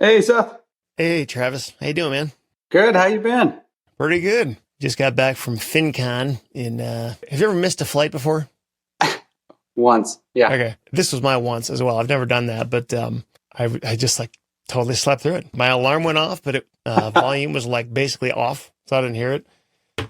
Hey, Seth. Hey, Travis. How you doing, man? Good. How you been? Pretty good. Just got back from FinCon in, have you ever missed a flight before? Once. Yeah. Okay. This was my once as well. I've never done that, but, I just like totally slept through it. My alarm went off, but volume was like basically off, so I didn't hear it.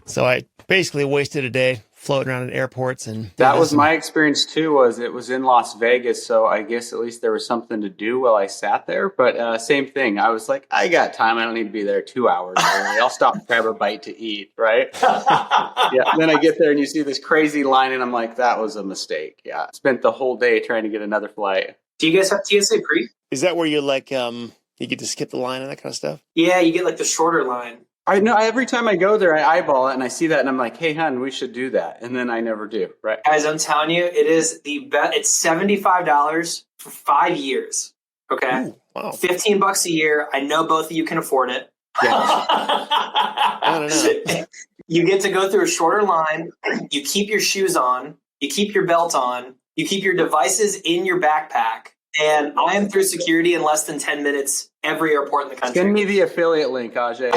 So I basically wasted a day floating around at airports, and That was my experience too. Was it was in Las Vegas, so I guess at least there was something to do while I sat there. But same thing. I was like, I got time. I don't need to be there 2 hours early. I'll stop and grab a bite to eat. Right? Yeah. Then I get there and you see this crazy line, and I'm like, that was a mistake. Yeah. Spent the whole day trying to get another flight. Do you guys have TSA pre? Is that where you like, you get to skip the line and that kind of stuff? Yeah, you get like the shorter line. I know every time I go there, I eyeball it and I see that and I'm like, hey, hon, we should do that. And then I never do. Right. Guys, I'm telling you, it is the best. It's $75 for 5 years. Okay. Ooh, wow. $15 a year. I know both of you can afford it. Yeah. I don't know. You get to go through a shorter line. You keep your shoes on. You keep your belt on. You keep your devices in your backpack. And I am through security in less than 10 minutes every airport in the country. Send me the affiliate link, Ajay.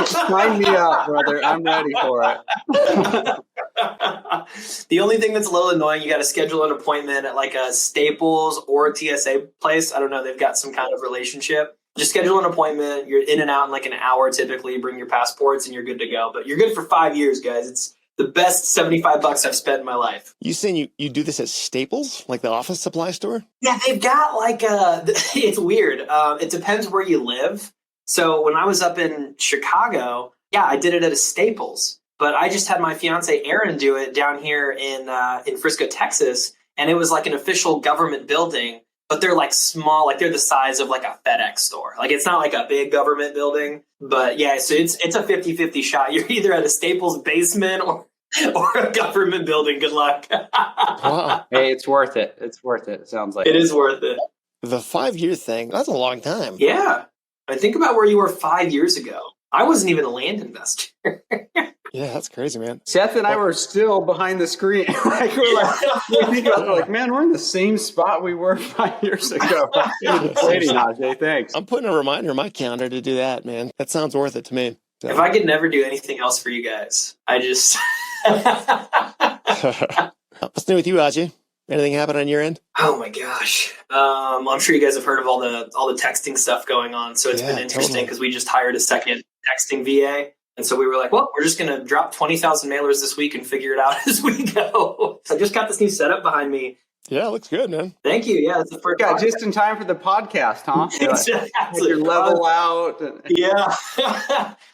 Sign me up, brother. I'm ready for it. The only thing that's a little annoying, you got to schedule an appointment at like a Staples or a TSA place. I don't know. They've got some kind of relationship. Just schedule an appointment. You're in and out in like an hour typically. Bring your passports and you're good to go. But you're good for 5 years, guys. It's the best $75 I've spent in my life. You saying you do this at Staples, like the office supply store? Yeah, they've got like it's weird. It depends where you live. So when I was up in Chicago, yeah, I did it at a Staples. But I just had my fiance Erin do it down here in Frisco, Texas, and it was like an official government building. But they're like small, like they're the size of like a FedEx store. Like it's not like a big government building, but yeah, so it's a 50-50 shot. You're either at a Staples basement or a government building. Good luck. Wow. Hey, it's worth it. It's worth it. It sounds like it is worth it. The 5-year thing, that's a long time. Yeah. I think about where you were 5 years ago. I wasn't even a land investor. Yeah, that's crazy, man. Seth and I were still behind the screen. We think about it, like, man, we're in the same spot we were 5 years ago. Waiting, Ajay. Thanks. I'm putting a reminder in my calendar to do that, man. That sounds worth it to me. So. If I could never do anything else for you guys, I just... What's new with you, Ajay? Anything happen on your end? Oh my gosh. I'm sure you guys have heard of all the texting stuff going on. So it's been interesting because we just hired a second texting VA. And so we were like, well, we're just going to drop 20,000 mailers this week and figure it out as we go. So I just got this new setup behind me. Yeah, it looks good, man. Thank you. Yeah, it's the first. Yeah, just in time for the podcast, huh? Exactly. Your level out. Yeah.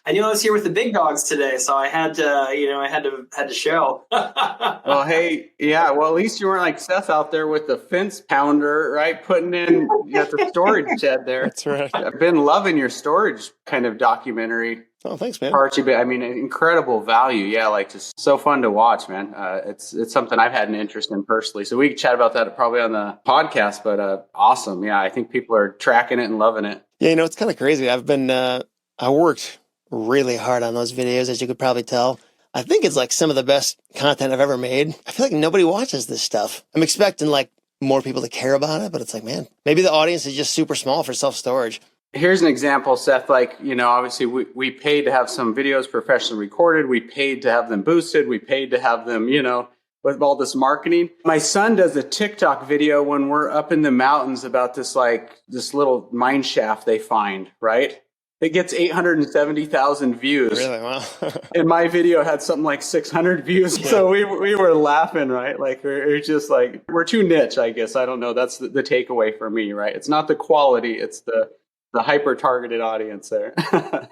I knew I was here with the big dogs today, so I had to, had to show. Well, hey, yeah. Well, at least you weren't like Seth out there with the fence pounder, right? Putting in at the storage shed there. That's right. I've been loving your storage kind of documentary. Oh, thanks, man. Archie, I mean, incredible value. Yeah, like just so fun to watch, man. It's something I've had an interest in personally. So we could chat about that probably on the podcast, but awesome. Yeah, I think people are tracking it and loving it. Yeah, it's kind of crazy. I've been, I worked really hard on those videos, as you could probably tell. I think it's like some of the best content I've ever made. I feel like nobody watches this stuff. I'm expecting like more people to care about it, but it's like, man, maybe the audience is just super small for self-storage. Here's an example, Seth, like, obviously we paid to have some videos professionally recorded. We paid to have them boosted. We paid to have them, with all this marketing. My son does a TikTok video when we're up in the mountains about this little mine shaft they find, right? It gets 870,000 views. Really? Wow. And my video had something like 600 views. Yeah. So we were laughing, right? Like, we're just like, we're too niche, I guess. I don't know. That's the takeaway for me, right? It's not the quality. It's the hyper-targeted audience there.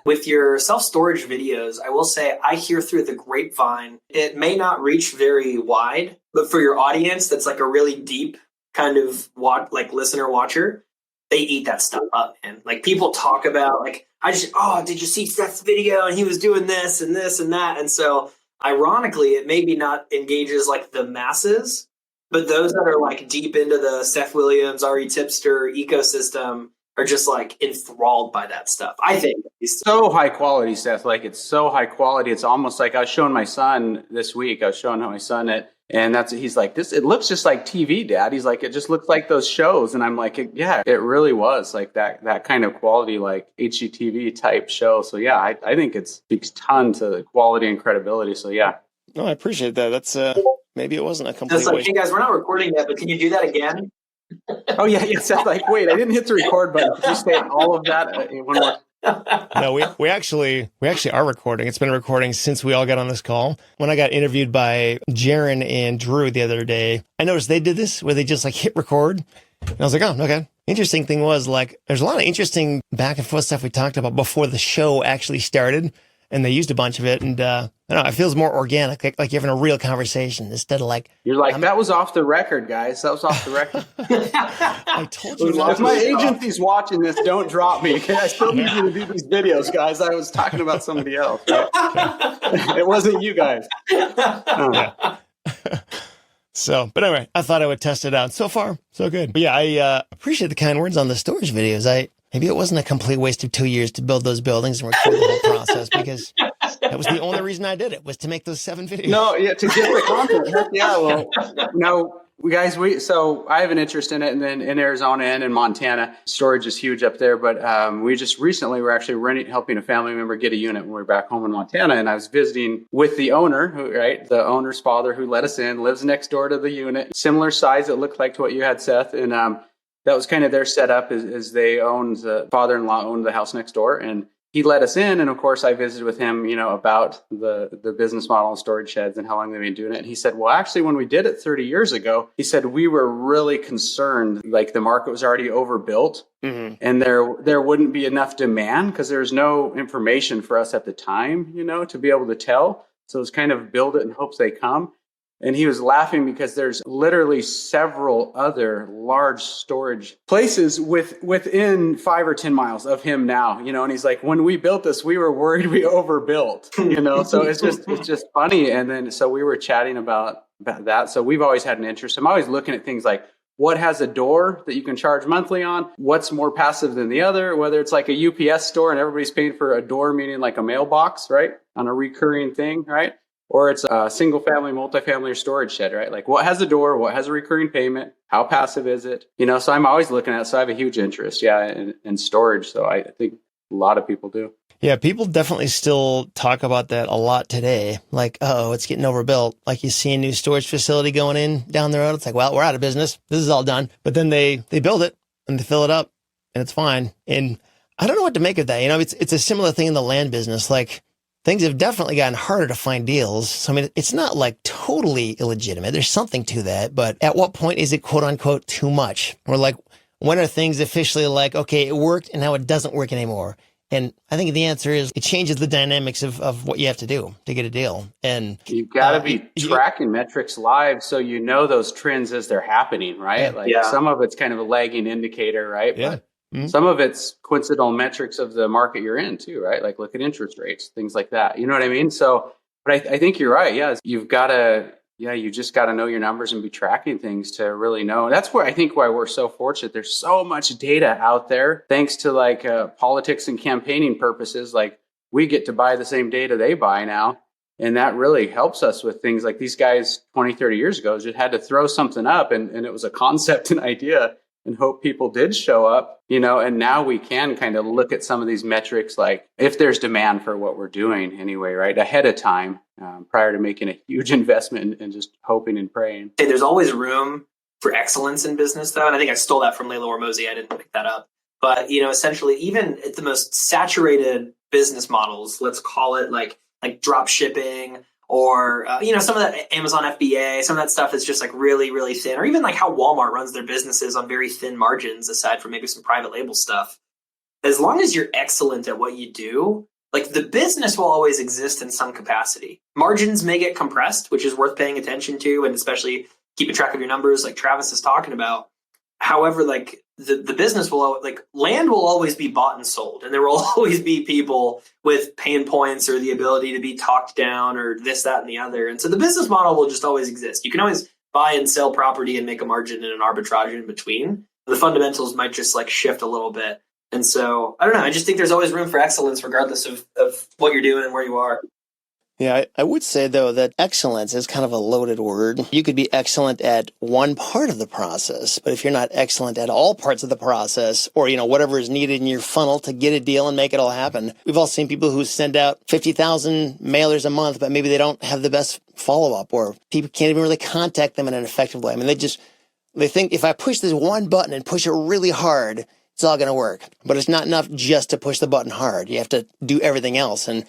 With your self-storage videos, I will say I hear through the grapevine, it may not reach very wide, but for your audience that's like a really deep kind of listener watcher, they eat that stuff up, man. Like people talk about like, did you see Seth's video? And he was doing this and this and that. And so ironically, it maybe not engages like the masses, but those that are like deep into the Seth Williams, REtipster ecosystem are just like enthralled by that stuff. I think it's so high quality, Seth. Like it's so high quality. It's almost like I was showing my son this week. I was showing my son at And he's like, it looks just like TV, Dad. He's like, it just looks like those shows. And I'm like, yeah, it really was like that kind of quality, like HGTV type show. So yeah, I think it speaks a ton to the quality and credibility. So yeah. No, I appreciate that. That's maybe it wasn't a complete It's like, waste. hey guys, we're not recording yet, but can you do that again? Oh yeah, yeah. Seth, like, wait, I didn't hit the record button. Could you say all of that in one more? No, we actually are recording. It's been recording since we all got on this call. When I got interviewed by Jaron and Drew the other day, I noticed they did this where they just like hit record. And I was like, oh, okay. Interesting thing was like, there's a lot of interesting back and forth stuff we talked about before the show actually started. And they used a bunch of it. And I don't know, it feels more organic, like you're having a real conversation instead of like... You're like, that was off the record, guys. That was off the record. I told you. If my agency's watching this, don't drop me. Okay? I still need you to do these videos, guys. I was talking about somebody else. Right? It wasn't you guys. Yeah. So, but anyway, I thought I would test it out. So far, so good. But yeah, I appreciate the kind words on the storage videos. Maybe it wasn't a complete waste of 2 years to build those buildings and record the whole process, because that was the only reason I did it, was to make those 7 videos. No, yeah, to get the content. Heck yeah, well, no, so I have an interest in it, and then in Arizona and in Montana, storage is huge up there. But we just recently were actually helping a family member get a unit when we were back home in Montana, and I was visiting with the owner, the owner's father who let us in, lives next door to the unit, similar size. It looked like to what you had, Seth, and that was kind of their setup. Is the father-in-law owned the house next door, and he let us in. And of course, I visited with him, about the business model and storage sheds and how long they've been doing it. And he said, well, actually, when we did it 30 years ago, he said, we were really concerned, like the market was already overbuilt, and there wouldn't be enough demand because there's no information for us at the time, to be able to tell. So it's kind of build it in hopes they come. And he was laughing because there's literally several other large storage places within 5 or 10 miles of him now, and he's like, when we built this, we were worried we overbuilt, so it's just funny. And then, so we were chatting about that. So we've always had an interest. I'm always looking at things like, what has a door that you can charge monthly on? What's more passive than the other? Whether it's like a UPS store and everybody's paying for a door, meaning like a mailbox, right? On a recurring thing, right? Or it's a single family, multifamily, or storage shed, right? Like what has a door? What has a recurring payment? How passive is it? So I'm always looking at it. So I have a huge interest, in storage. So I think a lot of people do. Yeah, people definitely still talk about that a lot today. Like, it's getting overbuilt. Like you see a new storage facility going in down the road. It's like, well, we're out of business. This is all done. But then they build it and they fill it up and it's fine. And I don't know what to make of that. It's a similar thing in the land business. Like, things have definitely gotten harder to find deals. So, it's not like totally illegitimate. There's something to that. But at what point is it quote unquote too much? Or like, when are things officially like, okay, it worked and now it doesn't work anymore? And I think the answer is it changes the dynamics of what you have to do to get a deal. And you've got to be tracking metrics live so those trends as they're happening, right? Some of it's kind of a lagging indicator, right? Yeah. But some of it's coincidental metrics of the market you're in too, right? Like look at interest rates, things like that. You know what I mean? So, but I think you're right. Yeah. You just got to know your numbers and be tracking things to really know. And that's why we're so fortunate. There's so much data out there, thanks to politics and campaigning purposes. Like we get to buy the same data they buy now. And that really helps us with things like these guys 20, 30 years ago just had to throw something up and it was a concept and idea and hope people did show up, and now we can kind of look at some of these metrics, like if there's demand for what we're doing anyway, right, ahead of time, prior to making a huge investment and just hoping and praying. Hey, there's always room for excellence in business, though. And I think I stole that from Layla Hormozi. I didn't pick that up. But, essentially, even at the most saturated business models, let's call it like drop shipping, or, some of that Amazon FBA, some of that stuff is just like really, really thin, or even like how Walmart runs their businesses on very thin margins, aside from maybe some private label stuff. As long as you're excellent at what you do, like the business will always exist in some capacity. Margins may get compressed, which is worth paying attention to, and especially keeping track of your numbers like Travis is talking about. However, like the business land will always be bought and sold, and there will always be people with pain points or the ability to be talked down or this, that, and the other. And so the business model will just always exist. You can always buy and sell property and make a margin and an arbitrage in between. The fundamentals might just like shift a little bit. And so I don't know. I just think there's always room for excellence regardless of what you're doing and where you are. Yeah, I would say, though, that excellence is kind of a loaded word. You could be excellent at one part of the process, but if you're not excellent at all parts of the process, or, whatever is needed in your funnel to get a deal and make it all happen. We've all seen people who send out 50,000 mailers a month, but maybe they don't have the best follow-up, or people can't even really contact them in an effective way. I mean, they think if I push this one button and push it really hard, it's all going to work. But it's not enough just to push the button hard. You have to do everything else. And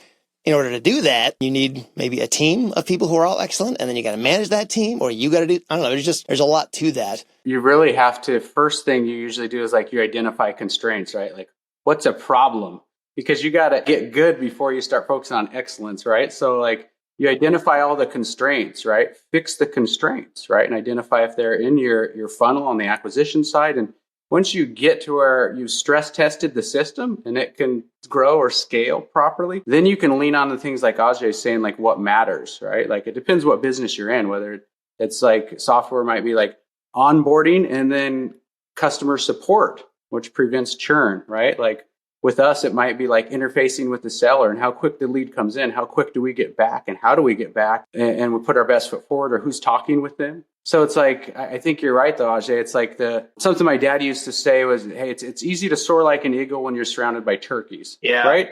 in order to do that, you need maybe a team of people who are all excellent, and then you got to manage that team, or you got to do, I don't know, there's a lot to that. You really have to, first thing you usually do is like you identify constraints, right? Like what's a problem? Because you got to get good before you start focusing on excellence, right? So like you identify all the constraints, right? Fix the constraints, right? And identify if they're in your funnel on the acquisition side. And once you get to where you've stress tested the system and it can grow or scale properly, then you can lean on to things like Ajay's saying, like what matters, right? Like it depends what business you're in, whether it's like software might be like onboarding and then customer support, which prevents churn, right? Like with us, it might be like interfacing with the seller and how quick the lead comes in, how quick do we get back and how do we get back, and we put our best foot forward, or who's talking with them. So it's like, I think you're right though, Ajay. It's like something my dad used to say was, hey, it's easy to soar like an eagle when you're surrounded by turkeys. Yeah. Right.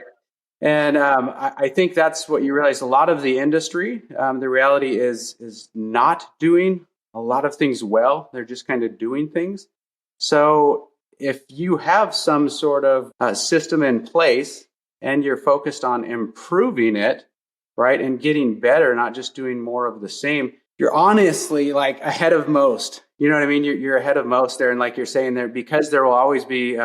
And I think that's what you realize. A lot of the industry, the reality is not doing a lot of things well. They're just kind of doing things. So if you have some sort of system in place and you're focused on improving it, right, and getting better, not just doing more of the same, you're honestly like ahead of most. You know what I mean? You're ahead of most there. And like you're saying there, because there will always be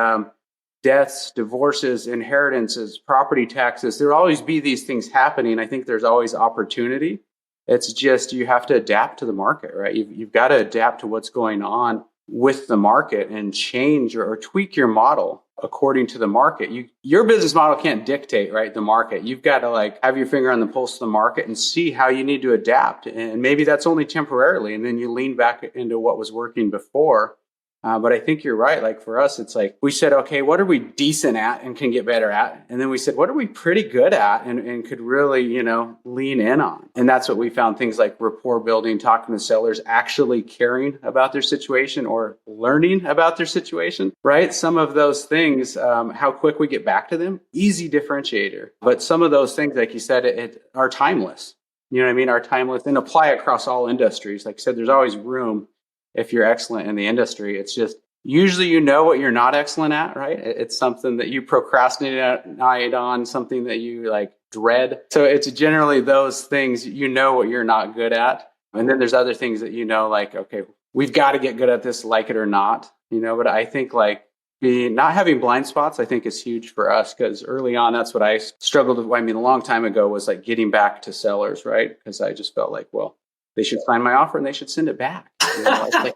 deaths, divorces, inheritances, property taxes, there will always be these things happening. I think there's always opportunity. It's just you have to adapt to the market, right? You've got to adapt to what's going on with the market and change or tweak your model according to the market. Your business model can't dictate, right, the market. You've got to like have your finger on the pulse of the market and see how you need to adapt. And maybe that's only temporarily, and then you lean back into what was working before. But I think you're right. Like for us, it's like we said, okay, what are we decent at and can get better at? And then we said, what are we pretty good at and could really, lean in on? And that's what we found, things like rapport building, talking to sellers, actually caring about their situation or learning about their situation, right? Some of those things, how quick we get back to them, easy differentiator. But some of those things, like you said, are timeless. You know what I mean? Are timeless and apply across all industries. Like I said, there's always room if you're excellent in the industry. It's just usually what you're not excellent at, right? It's something that you procrastinate on, something that you like dread. So it's generally those things, what you're not good at. And then there's other things that like, okay, we've got to get good at this, like it or not, but I think like not having blind spots, I think is huge for us, because early on, that's what I struggled with. I mean, a long time ago was like getting back to sellers, right? Because I just felt like, well, they should sign my offer and they should send it back. It's like,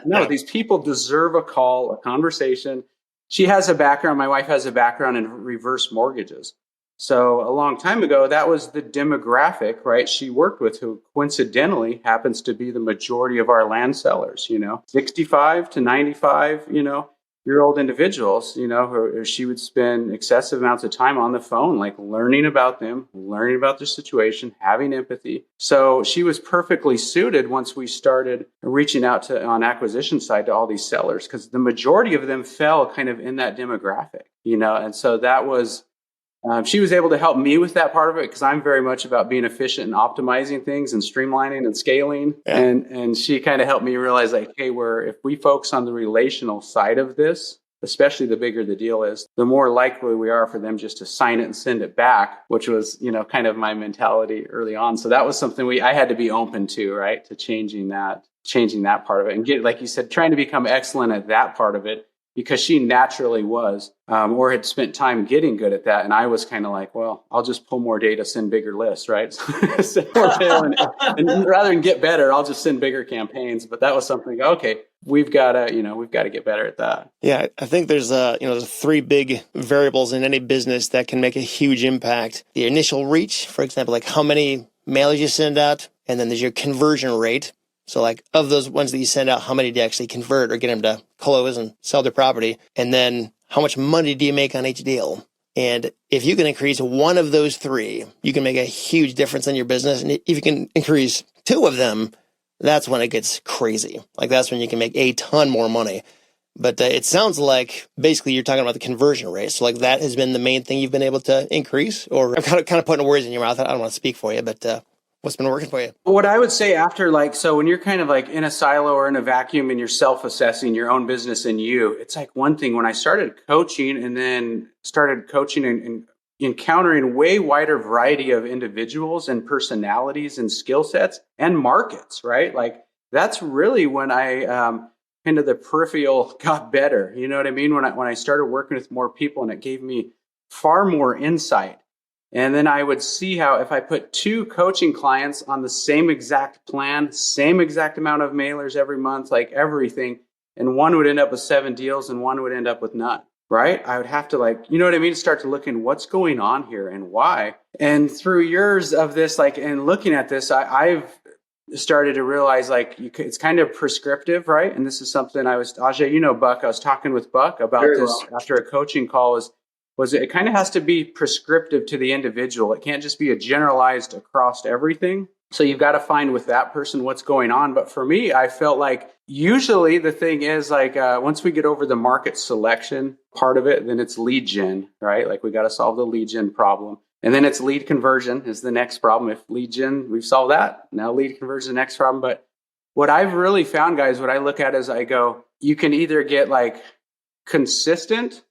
no, these people deserve a call, a conversation. She has a background. My wife has a background in reverse mortgages. So a long time ago, that was the demographic, right? She worked with, who coincidentally happens to be the majority of our land sellers, 65 to 95, year old individuals, who she would spend excessive amounts of time on the phone, like learning about them, learning about their situation, having empathy. So she was perfectly suited once we started reaching out on acquisition side to all these sellers, because the majority of them fell kind of in that demographic, and so that was, she was able to help me with that part of it, because I'm very much about being efficient and optimizing things and streamlining and scaling. Yeah. And she kind of helped me realize, like, hey, if we focus on the relational side of this, especially the bigger the deal is, the more likely we are for them just to sign it and send it back, which was, kind of my mentality early on. So that was something I had to be open to, right? To changing that part of it and get, like you said, trying to become excellent at that part of it, because she naturally was, or had spent time getting good at that. And I was kind of like, well, I'll just pull more data, send bigger lists, right? Send more data, and rather than get better, I'll just send bigger campaigns. But that was something, okay, we've got to get better at that. Yeah, I think there's three big variables in any business that can make a huge impact. The initial reach, for example, like how many mailers you send out, and then there's your conversion rate. So like of those ones that you send out, how many do you actually convert or get them to close and sell their property? And then how much money do you make on each deal? And if you can increase one of those three, you can make a huge difference in your business. And if you can increase two of them, that's when it gets crazy. Like that's when you can make a ton more money. But it sounds like basically you're talking about the conversion rate. So like that has been the main thing you've been able to increase, or I'm kind of putting words in your mouth. I don't want to speak for you, but what's been working for you? What I would say after so when you're kind of like in a silo or in a vacuum and you're self-assessing your own business and it's like one thing when I started coaching and encountering way wider variety of individuals and personalities and skill sets and markets, right? Like that's really when I kind of the peripheral got better. You know what I mean? When I started working with more people, and it gave me far more insight. And then I would see how if I put two coaching clients on the same exact plan, same exact amount of mailers every month, like everything, and one would end up with 7 deals and one would end up with none, right? I would have to you know what I mean? Start to look in what's going on here and why. And through years of this, and looking at this, I've started to realize it's kind of prescriptive, right? And this is something Ajay, Buck, I was talking with Buck about Very this well. after a coaching call was it kind of has to be prescriptive to the individual. It can't just be a generalized across everything. So you've got to find with that person what's going on. But for me, I felt like usually the thing is once we get over the market selection part of it, then it's lead gen, right? Like we got to solve the lead gen problem. And then it's lead conversion is the next problem. If lead gen, we've solved that. Now lead conversion is the next problem. But what I've really found, guys, what I look at is I go, you can either get consistent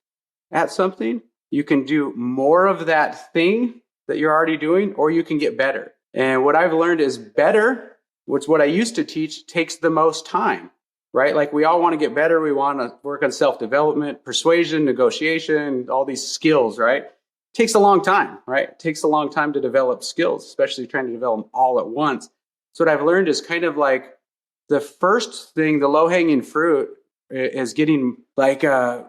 at something, you can do more of that thing that you're already doing, or you can get better. And what I've learned is better, which what I used to teach, takes the most time, right? Like we all want to get better. We want to work on self-development, persuasion, negotiation, all these skills, right? Takes a long time, right? It takes a long time to develop skills, especially trying to develop them all at once. So what I've learned is kind of the first thing, the low-hanging fruit is getting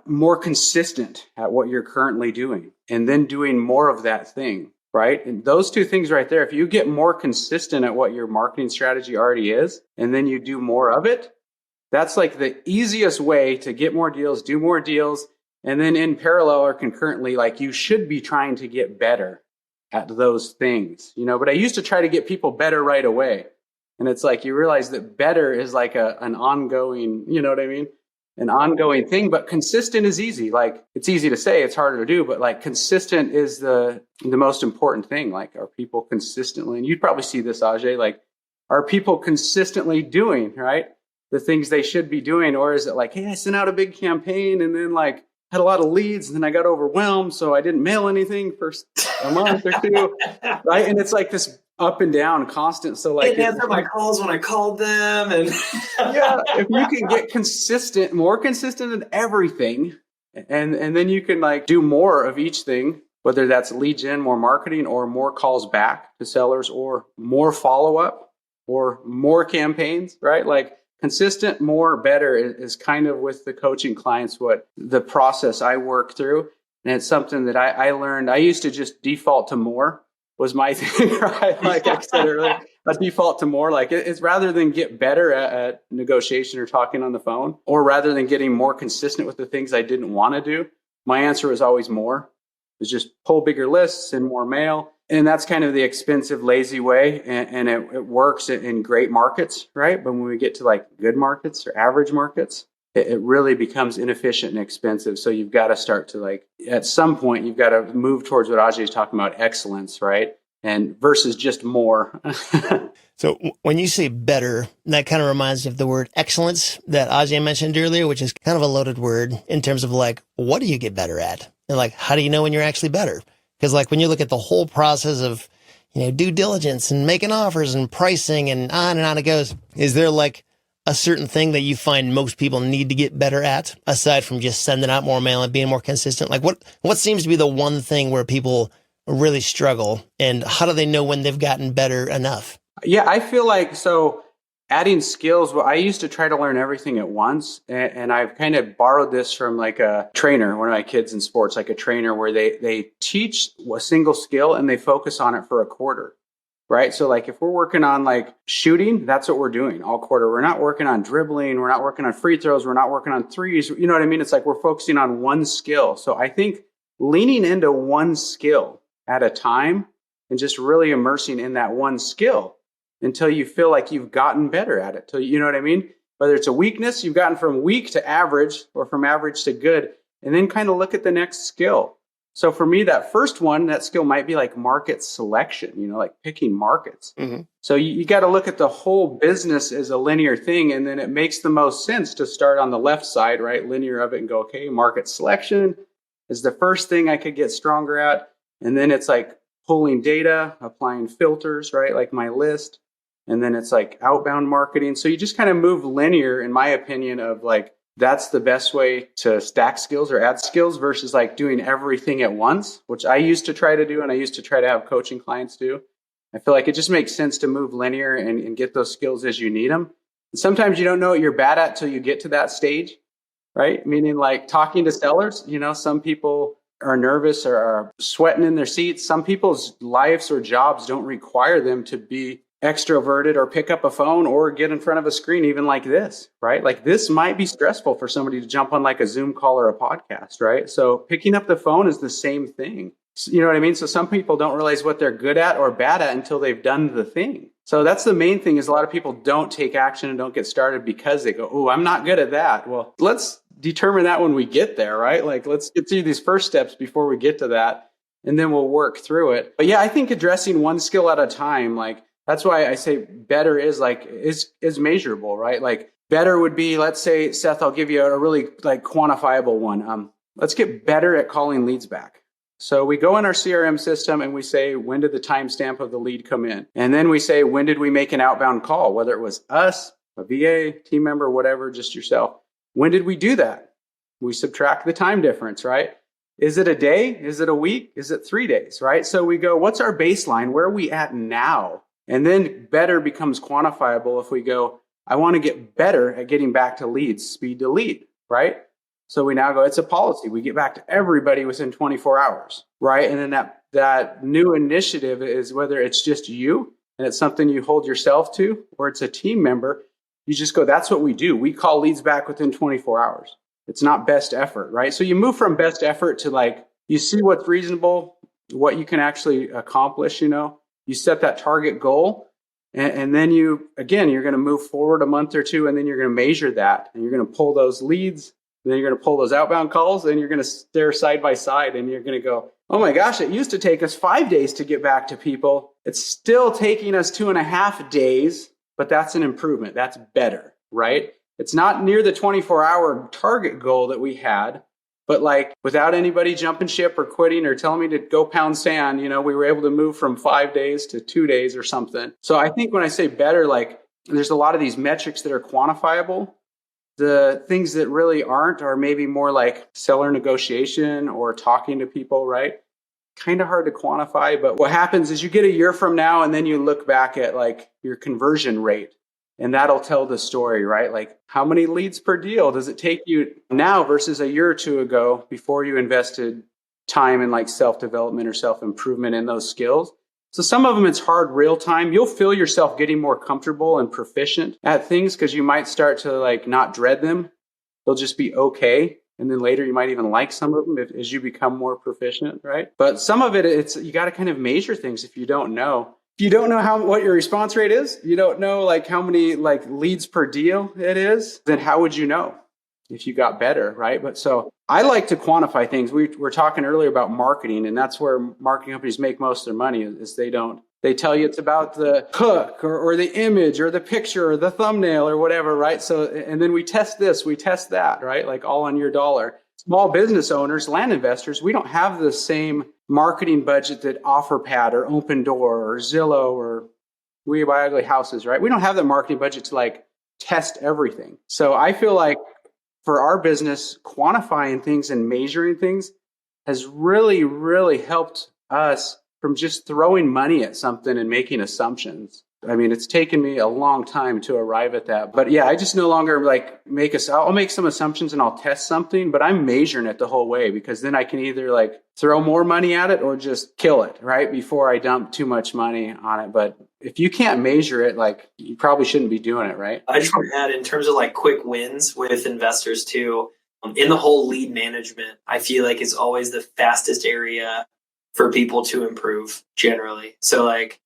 more consistent at what you're currently doing and then doing more of that thing, right? And those two things right there, if you get more consistent at what your marketing strategy already is, and then you do more of it, that's the easiest way to get more deals, do more deals. And then in parallel or concurrently, you should be trying to get better at those things, but I used to try to get people better right away. And it's you realize that better is an ongoing, you know what I mean? An ongoing thing, but consistent is easy. It's easy to say, it's harder to do, but consistent is the most important thing. Are people consistently, and you'd probably see this, Ajay, are people consistently doing, right, the things they should be doing? Or is it hey, I sent out a big campaign and then had a lot of leads and then I got overwhelmed, so I didn't mail anything for a month or two, right? And it's this up and down constant. So didn't answer my calls when I called them, and yeah, if you can get more consistent in everything, and then you can do more of each thing, whether that's lead gen, more marketing, or more calls back to sellers, or more follow-up, or more campaigns, right? Consistent, more, better is kind of with the coaching clients what the process I work through. And it's something that I learned. I used to just default to more was my thing, right? Like I said earlier, I default to more. It's rather than get better at negotiation or talking on the phone, or rather than getting more consistent with the things I didn't want to do, my answer was always more. It's just pull bigger lists and more mail. And that's kind of the expensive, lazy way. And it works in great markets, right? But when we get to good markets or average markets, it really becomes inefficient and expensive. So you've got to start to at some point, you've got to move towards what Ajay is talking about, excellence, right? And versus just more. So when you say better, that kind of reminds me of the word excellence that Ajay mentioned earlier, which is kind of a loaded word in terms of what do you get better at? And how do you know when you're actually better? Because when you look at the whole process of, due diligence and making offers and pricing and on it goes, is there a certain thing that you find most people need to get better at aside from just sending out more mail and being more consistent? What seems to be the one thing where people really struggle, and how do they know when they've gotten better enough? Yeah, I feel so adding skills. Well, I used to try to learn everything at once, and I've kind of borrowed this from a trainer, one of my kids in sports, a trainer where they teach a single skill and they focus on it for a quarter, right? So if we're working on shooting, that's what we're doing all quarter. We're not working on dribbling. We're not working on free throws. We're not working on threes. You know what I mean? It's we're focusing on one skill. So I think leaning into one skill at a time and just really immersing in that one skill until you feel like you've gotten better at it. So you know what I mean? Whether it's a weakness, you've gotten from weak to average or from average to good, and then kind of look at the next skill. So for me, that first one, that skill might be like market selection, like picking markets. Mm-hmm. So you got to look at the whole business as a linear thing. And then it makes the most sense to start on the left side, right? Linear of it and go, okay, market selection is the first thing I could get stronger at. And then it's like pulling data, applying filters, right? Like my list. And then it's like outbound marketing. So you just kind of move linear, in my opinion, of like, that's the best way to stack skills or add skills versus like doing everything at once, which I used to try to do and I used to try to have coaching clients do. I feel like it just makes sense to move linear and get those skills as you need them. And sometimes you don't know what you're bad at till you get to that stage, right? Meaning like talking to sellers, some people are nervous or are sweating in their seats. Some people's lives or jobs don't require them to be extroverted or pick up a phone or get in front of a screen, even like this, right? Like this might be stressful for somebody to jump on like a Zoom call or a podcast, right? So picking up the phone is the same thing. You know what I mean? So some people don't realize what they're good at or bad at until they've done the thing. So that's the main thing, is a lot of people don't take action and don't get started because they go, oh, I'm not good at that. Well, let's determine that when we get there, right? Like let's get through these first steps before we get to that, and then we'll work through it. But yeah, I think addressing one skill at a time, like, that's why I say better is measurable, right? Like better would be, let's say, Seth, I'll give you a really like quantifiable one. Let's get better at calling leads back. So we go in our CRM system and we say, when did the timestamp of the lead come in? And then we say, when did we make an outbound call? Whether it was us, a VA, team member, whatever, just yourself. When did we do that? We subtract the time difference, right? Is it a day? Is it a week? Is it 3 days, right? So we go, what's our baseline? Where are we at now? And then better becomes quantifiable if we go, I want to get better at getting back to leads, speed to lead, right? So we now go, it's a policy. We get back to everybody within 24 hours, right? And then that new initiative is, whether it's just you and it's something you hold yourself to, or it's a team member, you just go, that's what we do. We call leads back within 24 hours. It's not best effort, right? So you move from best effort to like, you see what's reasonable, what you can actually accomplish, You set that target goal, and then you're going to move forward a month or two, and then you're going to measure that, and you're going to pull those leads, and then you're going to pull those outbound calls, and you're going to stare side by side, and you're going to go, oh my gosh, it used to take us 5 days to get back to people. It's still taking us 2.5 days, but that's an improvement. That's better, right? It's not near the 24-hour target goal that we had, but like without anybody jumping ship or quitting or telling me to go pound sand, we were able to move from 5 days to 2 days or something. So I think when I say better, like there's a lot of these metrics that are quantifiable. The things that really aren't are maybe more like seller negotiation or talking to people, right? Kind of hard to quantify. But what happens is you get a year from now and then you look back at like your conversion rate. And that'll tell the story, right? Like how many leads per deal does it take you now versus a year or two ago before you invested time in like self-development or self-improvement in those skills? So some of them it's hard real time. You'll feel yourself getting more comfortable and proficient at things because you might start to like not dread them. They'll just be okay. And then later you might even like some of them as you become more proficient, right? But some of it, you got to kind of measure things if you don't know. If you don't know what your response rate is, you don't know like how many like leads per deal it is, then how would you know if you got better, right? But so I like to quantify things. We were talking earlier about marketing, and that's where marketing companies make most of their money is they tell you it's about the hook or the image or the picture or the thumbnail or whatever, right? So, and then we test this, we test that, right? Like all on your dollar. Small business owners, land investors, we don't have the same marketing budget that OfferPad or Open Door or Zillow or We Buy Ugly Houses, right? We don't have the marketing budget to like test everything. So I feel like for our business, quantifying things and measuring things has really, really helped us from just throwing money at something and making assumptions. I mean, it's taken me a long time to arrive at that. But yeah, I just no longer like I'll make some assumptions and I'll test something, but I'm measuring it the whole way because then I can either like throw more money at it or just kill it, right? Before I dump too much money on it. But if you can't measure it, like you probably shouldn't be doing it, right? I just want to add in terms of like quick wins with investors too. in the whole lead management, I feel like is always the fastest area for people to improve generally. So like,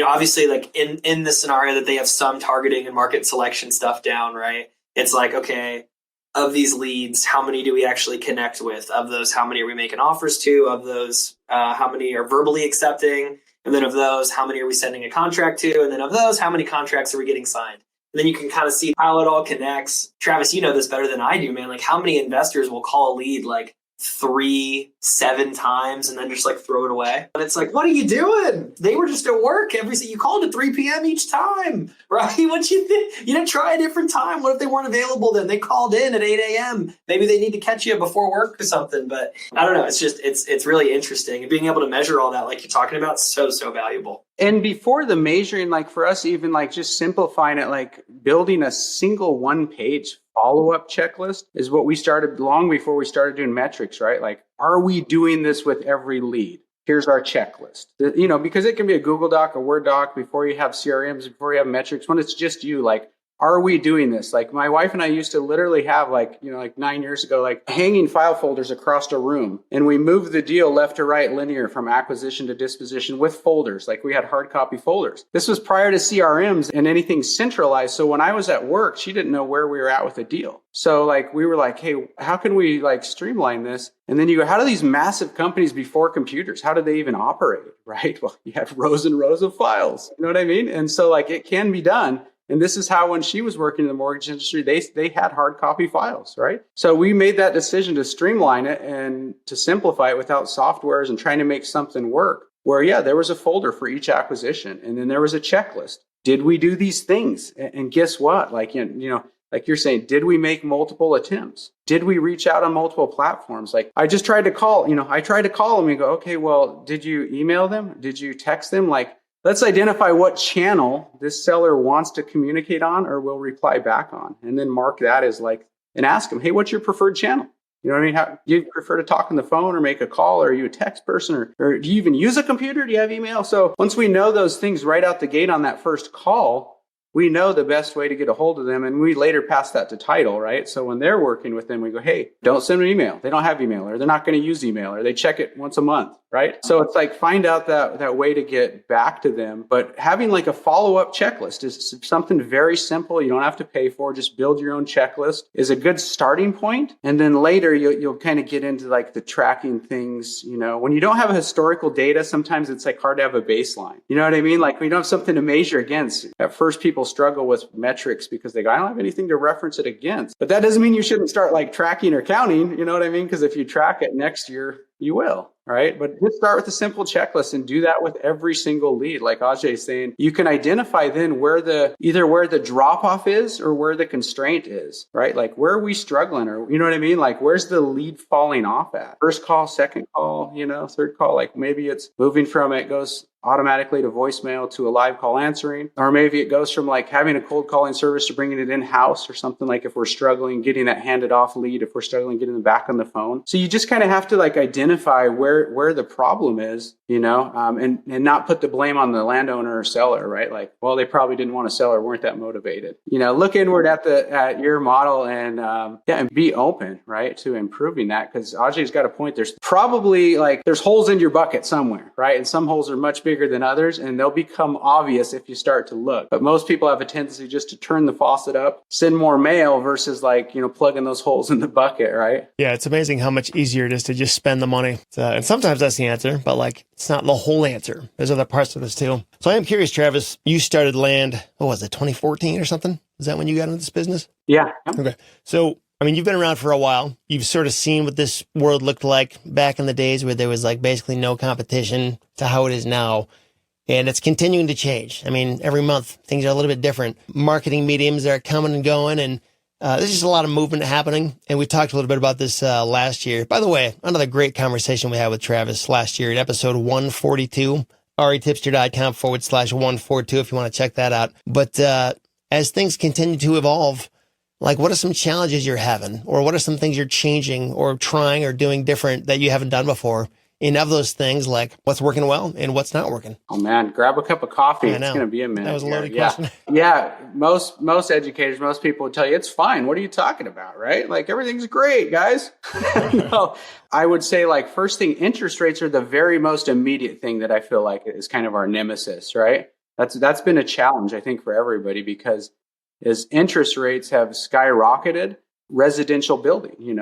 obviously like in the scenario that they have some targeting and market selection stuff down, right? It's like, okay, of these leads, how many do we actually connect with? Of those, how many are we making offers to? Of those, how many are verbally accepting? And then of those, how many are we sending a contract to? And then of those, how many contracts are we getting signed? And then you can kind of see how it all connects. Travis, you know this better than I do, man. Like how many investors will call a lead like 3-7 times and then just like throw it away. And it's like, what are you doing? They were just at work you called at 3 p.m. each time, right? What you think? You didn't try a different time. What if they weren't available then? They called in at 8 a.m. Maybe they need to catch you before work or something. But I don't know. It's just, it's really interesting. And being able to measure all that, like you're talking about, so valuable. And before the measuring, like for us, even like just simplifying it, like building a single 1-page follow-up checklist is what we started long before we started doing metrics, right? Like, are we doing this with every lead? Here's our checklist. Because it can be a Google Doc, a Word doc, before you have CRMs, before you have metrics, when it's just you, like, are we doing this? Like my wife and I used to literally have like 9 years ago, like hanging file folders across a room. And we moved the deal left to right linear from acquisition to disposition with folders. Like we had hard copy folders. This was prior to CRMs and anything centralized. So when I was at work, she didn't know where we were at with the deal. So like we were like, hey, how can we like streamline this? And then you go, how do these massive companies before computers, how did they even operate? Right? Well, you have rows and rows of files. You know what I mean? And so like it can be done. And this is how, when she was working in the mortgage industry, they had hard copy files, right? So we made that decision to streamline it and to simplify it without softwares and trying to make something work. Where, yeah, there was a folder for each acquisition, and then there was a checklist. Did we do these things? And guess what? Like, like you're saying, did we make multiple attempts? Did we reach out on multiple platforms? Like I just tried to call, I tried to call them and go, okay, well, did you email them? Did you text them? Like, let's identify what channel this seller wants to communicate on or will reply back on. And then mark that as like, and ask them, hey, what's your preferred channel? You know what I mean? How, do you prefer to talk on the phone or make a call? Or are you a text person? Or do you even use a computer? Do you have email? So once we know those things right out the gate on that first call, we know the best way to get a hold of them. And we later pass that to title, right? So when they're working with them, we go, hey, don't send an email. They don't have email, or they're not going to use email, or they check it once a month, right? So it's like, find out that way to get back to them. But having like a follow-up checklist is something very simple. You don't have to pay for. Just build your own checklist is a good starting point. And then later you'll kind of get into like the tracking things. When you don't have a historical data, sometimes it's like hard to have a baseline. You know what I mean? Like we don't have something to measure against. At first, people struggle with metrics because they go, I don't have anything to reference it against. But that doesn't mean you shouldn't start like tracking or counting. You know what I mean? Because if you track it next year, you will, right? But just start with a simple checklist and do that with every single lead. Like Ajay is saying, you can identify then either where the drop off is or where the constraint is, right? Like where are we struggling, or you know what I mean? Like where's the lead falling off at? First call, second call, third call. Like maybe it's moving from it goes automatically to voicemail to a live call answering, or maybe it goes from like having a cold calling service to bringing it in-house or something. Like if we're struggling getting that handed off lead, if we're struggling getting them back on the phone. So you just kind of have to like identify where the problem is, and not put the blame on the landowner or seller, right? Like, well, they probably didn't want to sell or weren't that motivated. Look inward at your model and be open, right, to improving that. Because Ajay's got a point. There's probably there's holes in your bucket somewhere, right? And some holes are much bigger than others, and they'll become obvious if you start to look. But most people have a tendency just to turn the faucet up, send more mail versus plugging those holes in the bucket, right? Yeah, it's amazing how much easier it is to just spend the money. And sometimes that's the answer, but it's not the whole answer. There's other parts of this too. So I am curious, Travis, you started Land, 2014 or something? Is that when you got into this business? Yeah. Okay. So, you've been around for a while. You've sort of seen what this world looked like back in the days where there was basically no competition to how it is now. And it's continuing to change. Every month things are a little bit different. Marketing mediums are coming and going, and there's just a lot of movement happening. And we talked a little bit about this last year. By the way, another great conversation we had with Travis last year in episode 142, REtipster.com/142 if you want to check that out. But as things continue to evolve, what are some challenges you're having, or what are some things you're changing or trying or doing different that you haven't done before enough of those things, like what's working well and what's not working? Oh man, grab a cup of coffee. I It's know. going to be a minute. That was a here. loaded question. Yeah. Most educators, most people would tell you it's fine. What are you talking about? Right? Like everything's great, guys. No, I would say like first thing, interest rates are the very most immediate thing that I feel like is kind of our nemesis, right? That's been a challenge, I think, for everybody, because as interest rates have skyrocketed, residential building,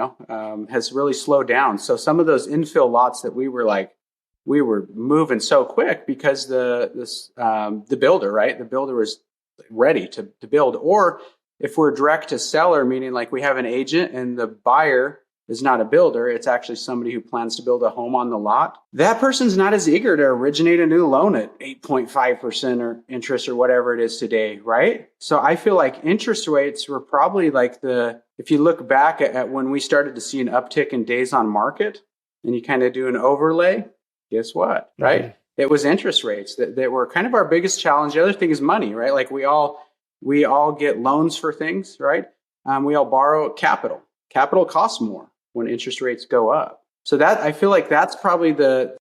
has really slowed down. So some of those infill lots that we were moving so quick because the builder, right? The builder was ready to build. Or if we're direct to seller, meaning like we have an agent and the buyer is not a builder, it's actually somebody who plans to build a home on the lot. That person's not as eager to originate a new loan at 8.5% or interest or whatever it is today, right? So I feel like interest rates were probably like if you look back at when we started to see an uptick in days on market and you kind of do an overlay, guess what, right? Mm-hmm. It was interest rates that were kind of our biggest challenge. The other thing is money, right? Like we all get loans for things, right? We all borrow capital. Capital costs more when interest rates go up. So that I feel like that's probably the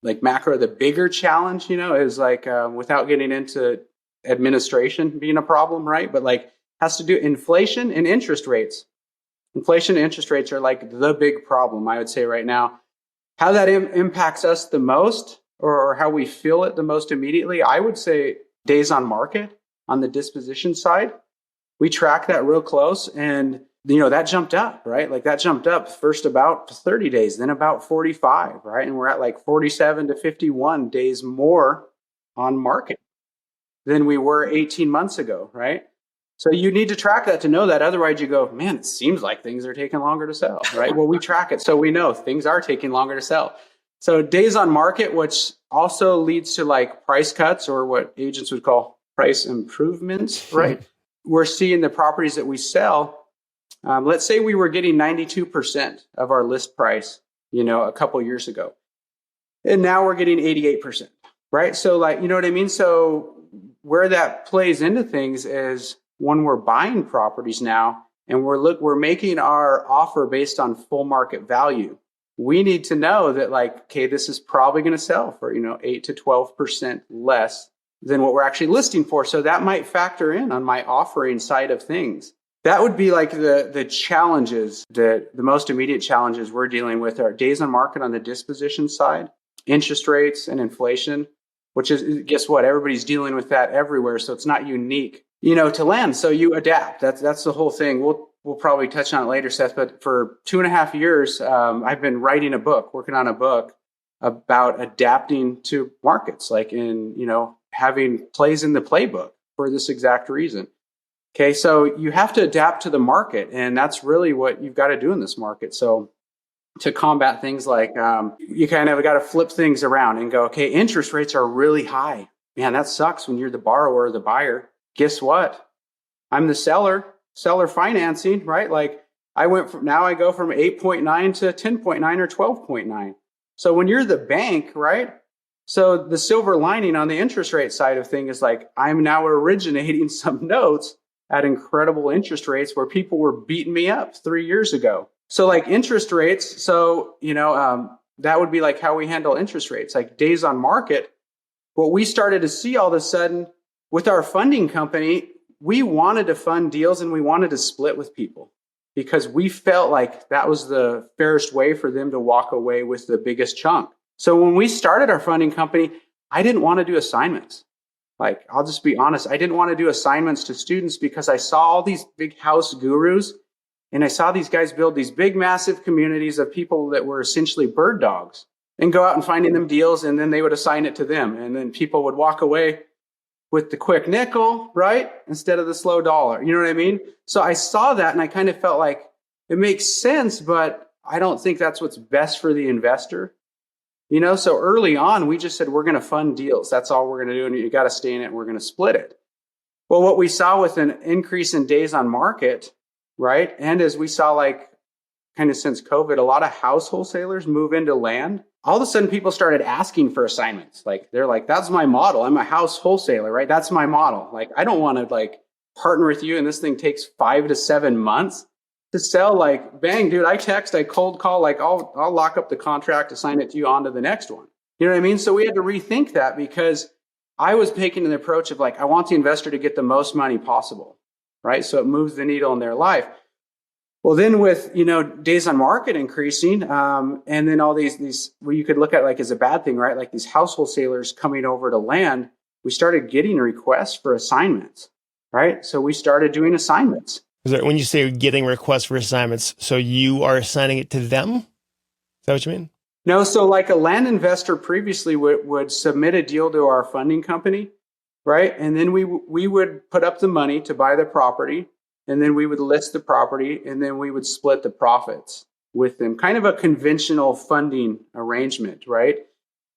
bigger challenge, is like without getting into administration being a problem, right? But like has to do inflation and interest rates. Inflation and interest rates are like the big problem, I would say right now. How that impacts us the most or how we feel it the most immediately, I would say days on market on the disposition side. We track that real close and that jumped up, right? Like that jumped up first about 30 days, then about 45, right? And we're at like 47 to 51 days more on market than we were 18 months ago, right? So you need to track that to know that. Otherwise you go, man, it seems like things are taking longer to sell, right? Well, we track it. So we know things are taking longer to sell. So days on market, which also leads to like price cuts or what agents would call price improvements, right? We're seeing the properties that we sell. Let's say we were getting 92% of our list price, a couple years ago. And now we're getting 88%, right? So like, you know what I mean? So where that plays into things is when we're buying properties now and we're making our offer based on full market value, we need to know that like, okay, this is probably going to sell for, 8 to 12% less than what we're actually listing for. So that might factor in on my offering side of things. That would be like the challenges, the most immediate challenges we're dealing with are days on market on the disposition side, interest rates and inflation, which is, guess what? Everybody's dealing with that everywhere. So it's not unique, to land. So you adapt. That's the whole thing. We'll probably touch on it later, Seth, but for 2.5 years, I've been working on a book about adapting to markets, like having plays in the playbook for this exact reason. Okay, so you have to adapt to the market, and that's really what you've got to do in this market. So to combat things like you kind of got to flip things around and go, okay, interest rates are really high. Man, that sucks when you're the borrower or the buyer. Guess what? I'm the seller financing, right? Like I go from 8.9 to 10.9 or 12.9. So when you're the bank, right? So the silver lining on the interest rate side of things is like I'm now originating some notes at incredible interest rates where people were beating me up 3 years ago. So like interest rates, so, that would be like how we handle interest rates, like days on market. What we started to see all of a sudden with our funding company, we wanted to fund deals and we wanted to split with people because we felt like that was the fairest way for them to walk away with the biggest chunk. So when we started our funding company, I didn't want to do assignments. Like, I'll just be honest. I didn't want to do assignments to students because I saw all these big house gurus and I saw these guys build these big, massive communities of people that were essentially bird dogs and go out and finding them deals. And then they would assign it to them. And then people would walk away with the quick nickel, right? Instead of the slow dollar. You know what I mean? So I saw that and I kind of felt like it makes sense, but I don't think that's what's best for the investor. So early on, we just said, we're going to fund deals. That's all we're going to do. And you got to stay in it and we're going to split it. Well, what we saw with an increase in days on market, right? And as we saw, like kind of since COVID, a lot of house wholesalers move into land. All of a sudden, people started asking for assignments. Like, they're like, that's my model. I'm a house wholesaler, right? That's my model. Like, I don't want to like partner with you. And this thing takes 5 to 7 months to sell. Like, bang, dude, I cold call, like I'll lock up the contract, assign it to you, on to the next one. You know what I mean? So we had to rethink that because I was taking the approach of like, I want the investor to get the most money possible, right? So it moves the needle in their life. Well, then with, days on market increasing, and then all these, what you could look at like as a bad thing, right? Like these house wholesalers coming over to land, we started getting requests for assignments, right? So we started doing assignments. When you say getting requests for assignments, so you are assigning it to them? Is that what you mean? No, so like a land investor previously would submit a deal to our funding company, right? And then we would put up the money to buy the property, and then we would list the property, and then we would split the profits with them. Kind of a conventional funding arrangement, right?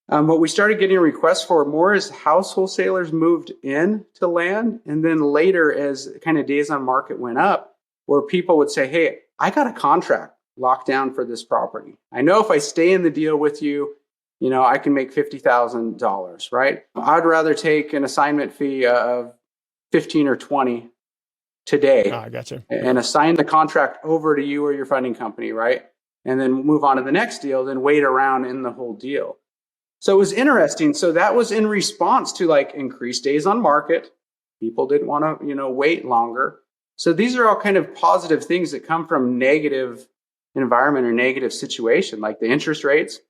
What we started getting requests for more as house wholesalers moved in to land, and then later as kind of days on market went up, where people would say, hey, I got a contract locked down for this property. I know if I stay in the deal with you, I can make $50,000, right? I'd rather take an assignment fee of 15 or 20 today I gotcha. And assign the contract over to you or your funding company, right? And then move on to the next deal, then wait around in the whole deal. So it was interesting. So that was in response to like increased days on market. People didn't want to, wait longer. So these are all kind of positive things that come from negative environment or negative situation, like the interest rates.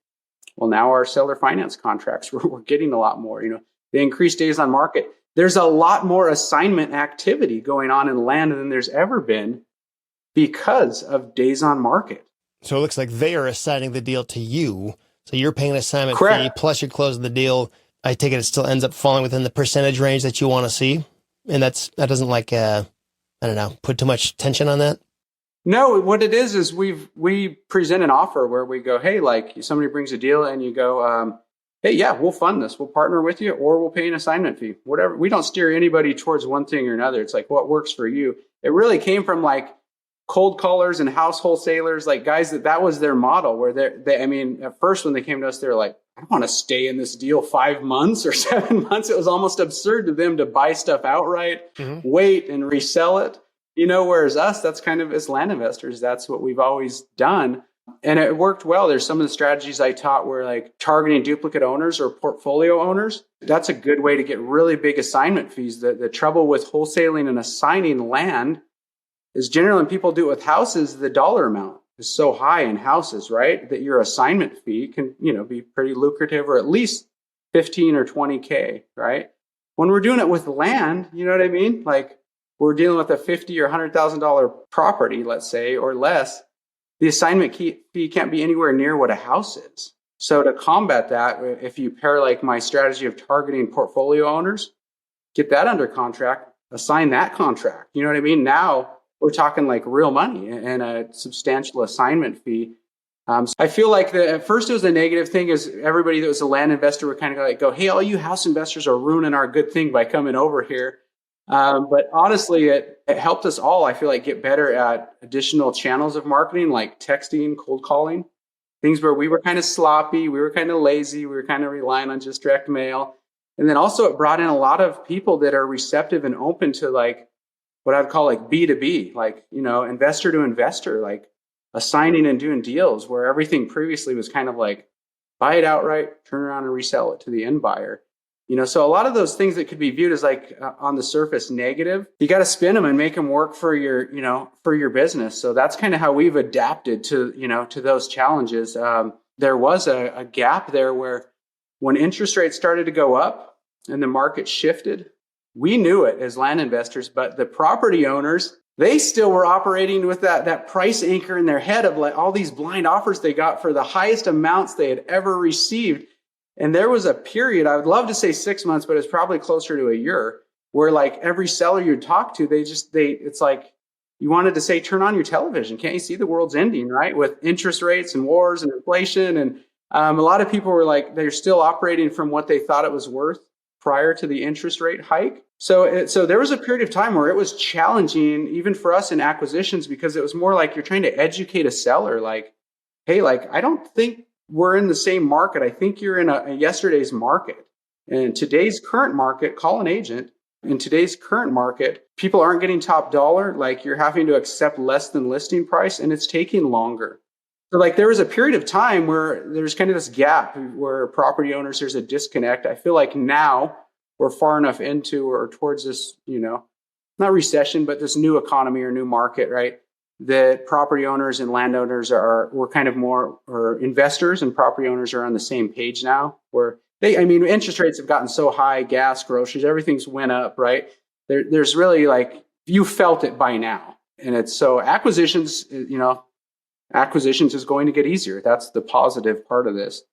Well, now our seller finance contracts, we're getting a lot more, the increased days on market. There's a lot more assignment activity going on in land than there's ever been because of days on market. So it looks like they are assigning the deal to you. So you're paying an assignment Correct. fee, plus you're closing the deal. I take it still ends up falling within the percentage range that you want to see. And that doesn't put too much tension on that. No, what it is we present an offer where we go, hey, like somebody brings a deal and you go, hey, yeah, we'll fund this. We'll partner with you or we'll pay an assignment fee, whatever. We don't steer anybody towards one thing or another. It's like what works for you. It really came from like cold callers and house wholesalers, like guys that was their model where at first when they came to us, they were like, I don't want to stay in this deal 5 months or 7 months. It was almost absurd to them to buy stuff outright, wait and resell it. Whereas us, that's kind of as land investors, that's what we've always done. And it worked well. There's some of the strategies I taught were like targeting duplicate owners or portfolio owners. That's a good way to get really big assignment fees. The trouble with wholesaling and assigning land is generally when people do it with houses, the dollar amount is so high in houses, right? That your assignment fee can, be pretty lucrative or at least 15 or 20K, right? When we're doing it with land, you know what I mean? Like, we're dealing with a $50,000 or $100,000 property, let's say, or less, the assignment fee can't be anywhere near what a house is. So to combat that, if you pair like my strategy of targeting portfolio owners, get that under contract, assign that contract. You know what I mean? Now we're talking like real money and a substantial assignment fee. So I feel like at first it was a negative thing is everybody that was a land investor would kind of like go, hey, all you house investors are ruining our good thing by coming over here. But honestly, it helped us all, I feel like, get better at additional channels of marketing, like texting, cold calling, things where we were kind of sloppy, we were kind of lazy, we were kind of relying on just direct mail. And then also it brought in a lot of people that are receptive and open to like what I'd call like B2B, like, investor to investor, like assigning and doing deals where everything previously was kind of like buy it outright, turn around and resell it to the end buyer. So a lot of those things that could be viewed as like on the surface negative, you got to spin them and make them work for your business. So that's kind of how we've adapted to those challenges. There was a gap there where when interest rates started to go up and the market shifted, we knew it as land investors, but the property owners, they still were operating with that price anchor in their head of like all these blind offers they got for the highest amounts they had ever received. And there was a period, I would love to say 6 months, but it's probably closer to a year, where like every seller you'd talk to, it's like you wanted to say, turn on your television. Can't you see the world's ending, right? With interest rates and wars and inflation. And a lot of people were like, they're still operating from what they thought it was worth prior to the interest rate hike. So there was a period of time where it was challenging, even for us in acquisitions, because it was more like you're trying to educate a seller, like, hey, like, I don't think we're in the same market. I think you're in a yesterday's market. And today's current market, call an agent. In today's current market, people aren't getting top dollar. Like you're having to accept less than listing price and it's taking longer. So like there was a period of time where there's kind of this gap where property owners, there's a disconnect. I feel like now we're far enough into or towards this, not recession, but this new economy or new market, right? That property owners and landowners we're kind of more, or investors and property owners are on the same page now where interest rates have gotten so high, gas, groceries, everything's went up, right? There's really like, you felt it by now. And it's so acquisitions is going to get easier. That's the positive part of this,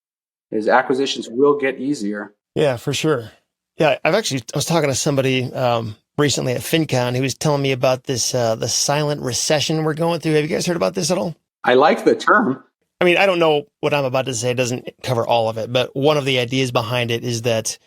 is acquisitions will get easier. Yeah, for sure. Yeah, I was talking to somebody recently at FinCon. He was telling me about this, the silent recession we're going through. Have you guys heard about this at all? I like the term. I mean, I don't know what I'm about to say. It doesn't cover all of it, but one of the ideas behind it is that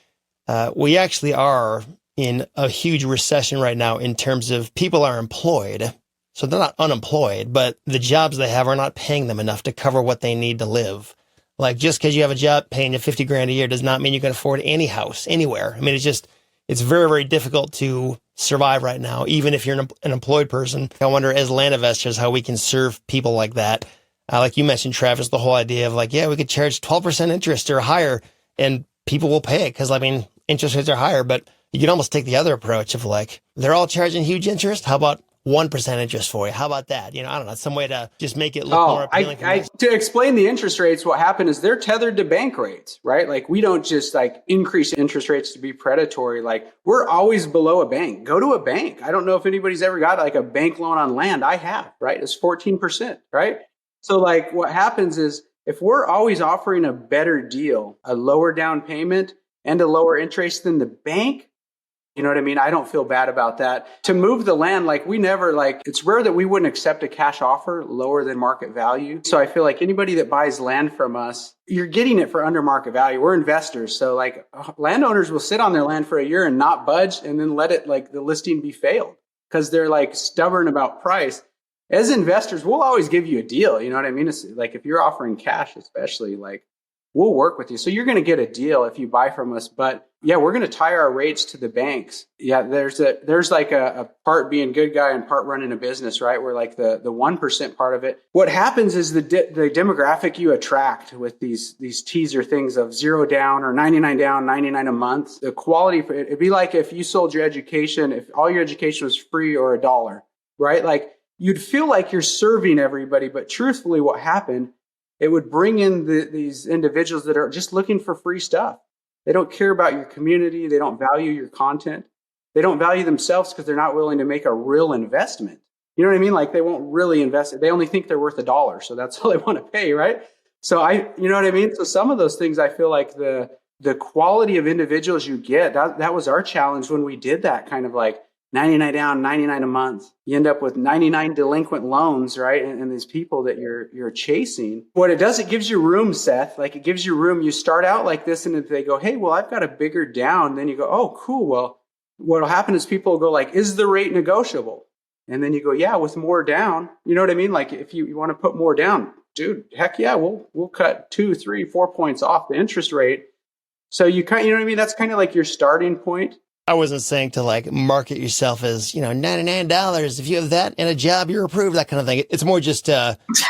we actually are in a huge recession right now in terms of people are employed. So they're not unemployed, but the jobs they have are not paying them enough to cover what they need to live. Like just because you have a job paying you $50,000 a year does not mean you can afford any house anywhere. I mean, it's very, very difficult to survive right now, even if you're an employed person. I wonder, as land investors, how we can serve people like that. Like you mentioned, Travis, the whole idea of like, yeah, we could charge 12% interest or higher and people will pay it because, interest rates are higher. But you can almost take the other approach of like, they're all charging huge interest. How about 1% interest for you? How about that? I don't know, some way to just make it look more appealing. To explain the interest rates, what happened is they're tethered to bank rates, right? Like we don't just like increase interest rates to be predatory. Like we're always below a bank. Go to a bank. I don't know if anybody's ever got like a bank loan on land. I have, right? It's 14%, right? So like what happens is if we're always offering a better deal, a lower down payment and a lower interest than the bank, you know what I mean? I don't feel bad about that. To move the land, it's rare that we wouldn't accept a cash offer lower than market value. So I feel like anybody that buys land from us, you're getting it for under market value. We're investors. So like landowners will sit on their land for a year and not budge and then let it the listing be failed because they're like stubborn about price. As investors, we'll always give you a deal. You know what I mean? It's like if you're offering cash, especially we'll work with you. So you're going to get a deal if you buy from us. But yeah, we're going to tie our rates to the banks. Yeah, there's a part being good guy and part running a business, right? Where like the 1% part of it. What happens is the demographic you attract with these teaser things of 0 down or 99 down, 99 a month. The quality, it'd be like if you sold your education, if all your education was free or $1, right? Like you'd feel like you're serving everybody, but truthfully, what happened? It would bring in these individuals that are just looking for free stuff. They don't care about your community. They don't value your content. They don't value themselves because they're not willing to make a real investment. You know what I mean? Like they won't really invest. They only think they're worth $1. So that's all they want to pay, right? So you know what I mean? So some of those things, I feel like the quality of individuals you get, that was our challenge when we did that kind of like 99 down, 99 a month. You end up with 99 delinquent loans, right? And these people that you're chasing. What it does, it gives you room, Seth. Like it gives you room. You start out like this and if they go, hey, well, I've got a bigger down. Then you go, oh, cool. Well, what'll happen is people will go like, is the rate negotiable? And then you go, yeah, with more down. You know what I mean? Like if you want to put more down, dude, heck yeah, we'll cut 2, 3, 4 points off the interest rate. So you know what I mean? That's kind of like your starting point. I wasn't saying to like market yourself as, $99. If you have that and a job, you're approved, that kind of thing. It's more just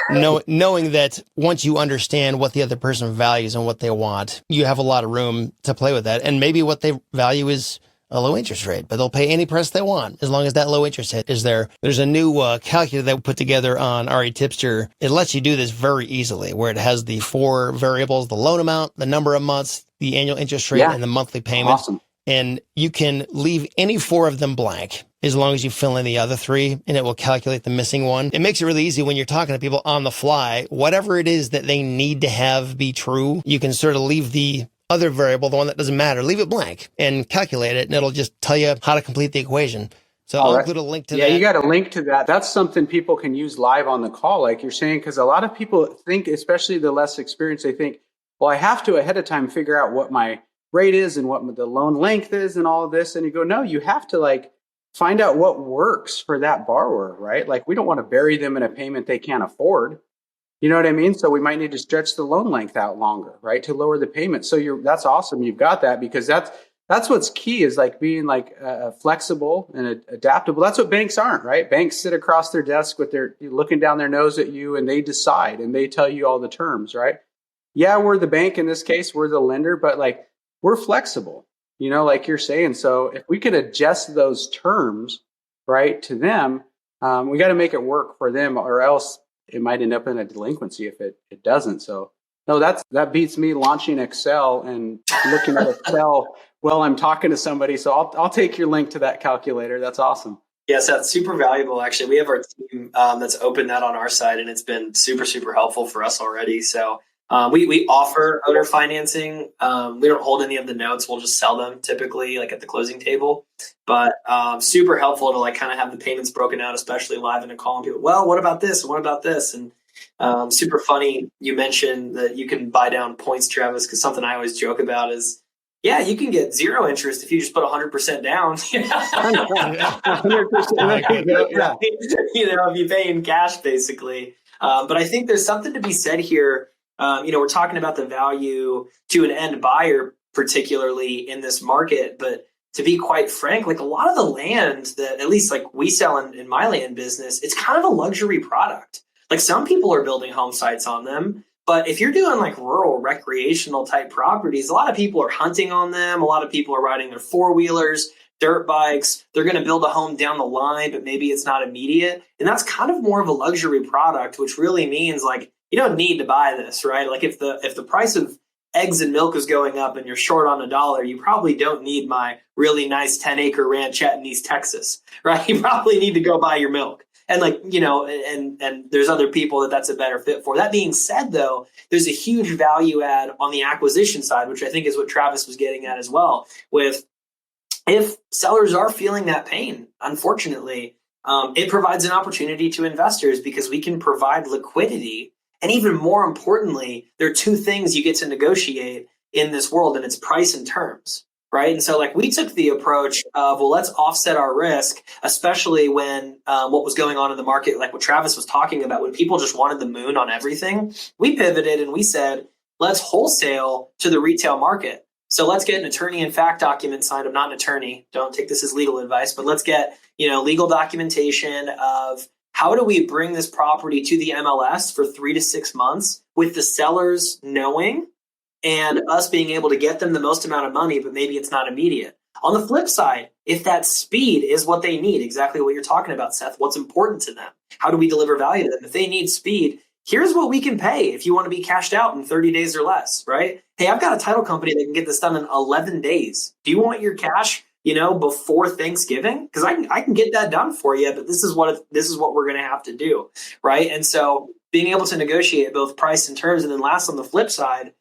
knowing that once you understand what the other person values and what they want, you have a lot of room to play with that. And maybe what they value is a low interest rate, but they'll pay any price they want as long as that low interest rate is there. There's a new calculator that we put together on REtipster. It lets you do this very easily, where it has the 4 variables: the loan amount, the number of months, the annual interest rate, and the monthly payment. Awesome. And you can leave any 4 of them blank as long as you fill in the other 3, and it will calculate the missing one. It makes it really easy when you're talking to people on the fly. Whatever it is that they need to have be true, you can sort of leave the other variable, the one that doesn't matter, leave it blank and calculate it, and it'll just tell you how to complete the equation. So I'll include a link to that. Yeah, you got a link to that. That's something people can use live on the call, like you're saying, because a lot of people think, especially the less experienced, they think, well, I have to ahead of time figure out what my rate is and what the loan length is and all of this. And you go, no, you have to find out what works for that borrower, right? Like we don't want to bury them in a payment they can't afford. You know what I mean? So we might need to stretch the loan length out longer, right? To lower the payment. So that's awesome. You've got that because that's what's key, is like being like flexible and adaptable. That's what banks aren't, right? Banks sit across their desk with their looking down their nose at you, and they decide and they tell you all the terms, right? Yeah, we're the bank in this case, we're the lender, but like we're flexible, like you're saying. So if we can adjust those terms, right, to them, we got to make it work for them, or else it might end up in a delinquency if it doesn't. So no, that beats me launching Excel and looking at Excel while I'm talking to somebody. So I'll take your link to that calculator. That's awesome. Yes, that's super valuable. Actually, we have our team that's opened that on our side, and it's been super, super helpful for us already. So we offer owner financing. We don't hold any of the notes. We'll just sell them typically like at the closing table. But super helpful to like kind of have the payments broken out, especially live in a call, and people, well, what about this? What about this? And super funny. You mentioned that you can buy down points, Travis, because something I always joke about is, yeah, you can get 0 interest if you just put 100% down. 100%. Yeah. If you pay in cash, basically. But I think there's something to be said here. We're talking about the value to an end buyer, particularly in this market. But to be quite frank, like a lot of the land that at least like we sell in my land business, it's kind of a luxury product. Like some people are building home sites on them. But if you're doing like rural recreational type properties, a lot of people are hunting on them. A lot of people are riding their 4-wheelers, dirt bikes. They're going to build a home down the line, but maybe it's not immediate. And that's kind of more of a luxury product, which really means like you don't need to buy this, right? Like if the price of eggs and milk is going up and you're short on $1, you probably don't need my really nice 10-acre ranchette in East Texas, right? You probably need to go buy your milk. And like, and there's other people that's a better fit for. That being said, though, there's a huge value add on the acquisition side, which I think is what Travis was getting at as well. With if sellers are feeling that pain, unfortunately, it provides an opportunity to investors because we can provide liquidity. And even more importantly, there are 2 things you get to negotiate in this world, and it's price and terms. Right. And so like we took the approach of, well, let's offset our risk, especially when what was going on in the market, like what Travis was talking about, when people just wanted the moon on everything. We pivoted and we said, let's wholesale to the retail market. So let's get an attorney in fact document signed. I'm not an attorney. Don't take this as legal advice, but let's get, legal documentation of how do we bring this property to the MLS for 3 to 6 months with the sellers knowing and us being able to get them the most amount of money, but maybe it's not immediate. On the flip side, if that speed is what they need, exactly what you're talking about, Seth, what's important to them? How do we deliver value to them? If they need speed, here's what we can pay if you want to be cashed out in 30 days or less, right? Hey, I've got a title company that can get this done in 11 days. Do you want your cash, before Thanksgiving? Because I can get that done for you, but this is what we're going to have to do, right? And so being able to negotiate both price and terms, and then last on the flip side,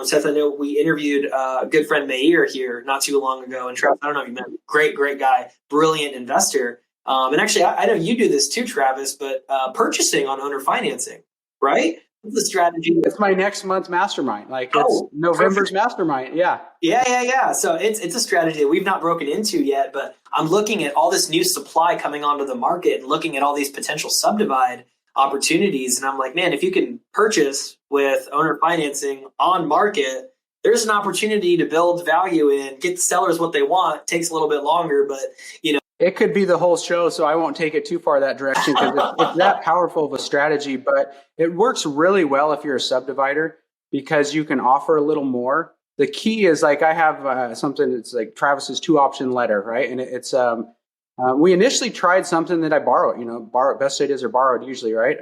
Seth, I know we interviewed a good friend Meir here not too long ago, and Travis, I don't know if you met him, great guy, brilliant investor. And actually, I know you do this too, Travis, but purchasing on owner financing, right? What's the strategy? It's my next month's mastermind. Like it's November's mastermind. Yeah. Yeah. So it's a strategy that we've not broken into yet, but I'm looking at all this new supply coming onto the market and looking at all these potential subdivide opportunities. And I'm like, man, if you can purchase with owner financing on market, there's an opportunity to build value and get the sellers what they want. It takes a little bit longer, but it could be the whole show, so I won't take it too far that direction because it's that powerful of a strategy. But it works really well if you're a subdivider because you can offer a little more. The key is like I have something that's like Travis's 2-option letter, right? And it's we initially tried something that I borrowed. Best ideas are borrowed usually, right?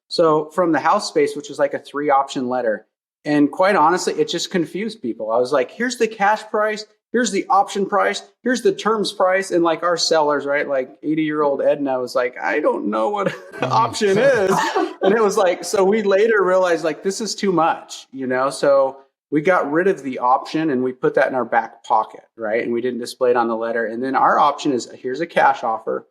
So from the house space, which was like a 3-option letter, and quite honestly, it just confused people. I was like, here's the cash price. Here's the option price. Here's the terms price. And like our sellers, right? Like 80-year-old Edna was like, I don't know what option is. And it was like, so we later realized like, this is too much, So we got rid of the option and we put that in our back pocket, right? And we didn't display it on the letter. And then our option is here's a cash offer.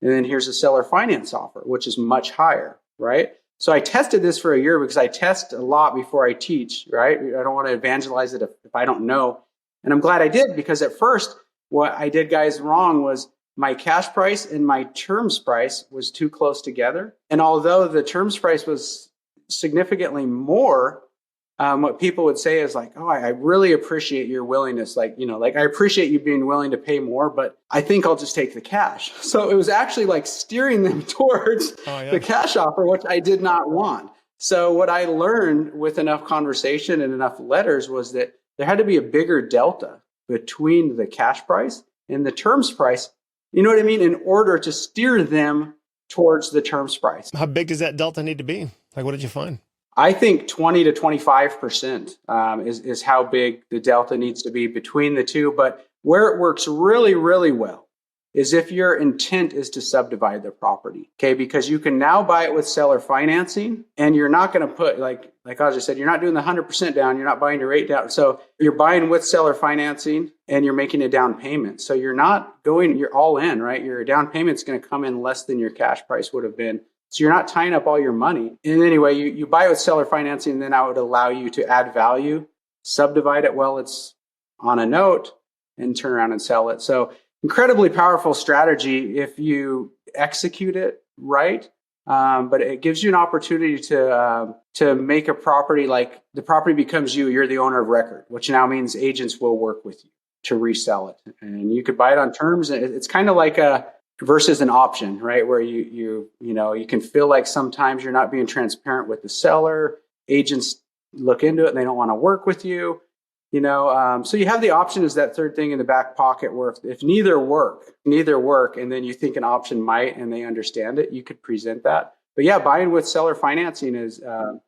And then here's a seller finance offer, which is much higher, right? So I tested this for a year because I test a lot before I teach, right? I don't want to evangelize it if I don't know. And I'm glad I did because at first, what I did, guys, wrong was my cash price and my terms price was too close together. And although the terms price was significantly more what people would say is like, oh, I really appreciate your willingness. Like, like I appreciate you being willing to pay more, but I think I'll just take the cash. So it was actually like steering them towards the cash offer, which I did not want. So what I learned with enough conversation and enough letters was that there had to be a bigger delta between the cash price and the terms price. You know what I mean? In order to steer them towards the terms price. How big does that delta need to be? Like, what did you find? I think 20 to 25% is how big the delta needs to be between the two. But where it works really, really well is if your intent is to subdivide the property, okay? Because you can now buy it with seller financing, and you're not going to put, like I just said, you're not doing the 100% down, you're not buying your rate down. So you're buying with seller financing, and you're making a down payment. So you're all in, right? Your down payment's going to come in less than your cash price would have been. So you're not tying up all your money. And anyway, you buy with seller financing, and then I would allow you to add value, subdivide it while it's on a note, and turn around and sell it. So incredibly powerful strategy if you execute it right. But it gives you an opportunity to make a property like the property becomes you're the owner of record, which now means agents will work with you to resell it. And you could buy it on terms. It's kind of like versus an option, right? Where you can feel like sometimes you're not being transparent with the seller. Agents look into it and they don't want to work with you. So you have the option as that third thing in the back pocket where if neither work, and then you think an option might, and they understand it, you could present that. But yeah, buying with seller financing is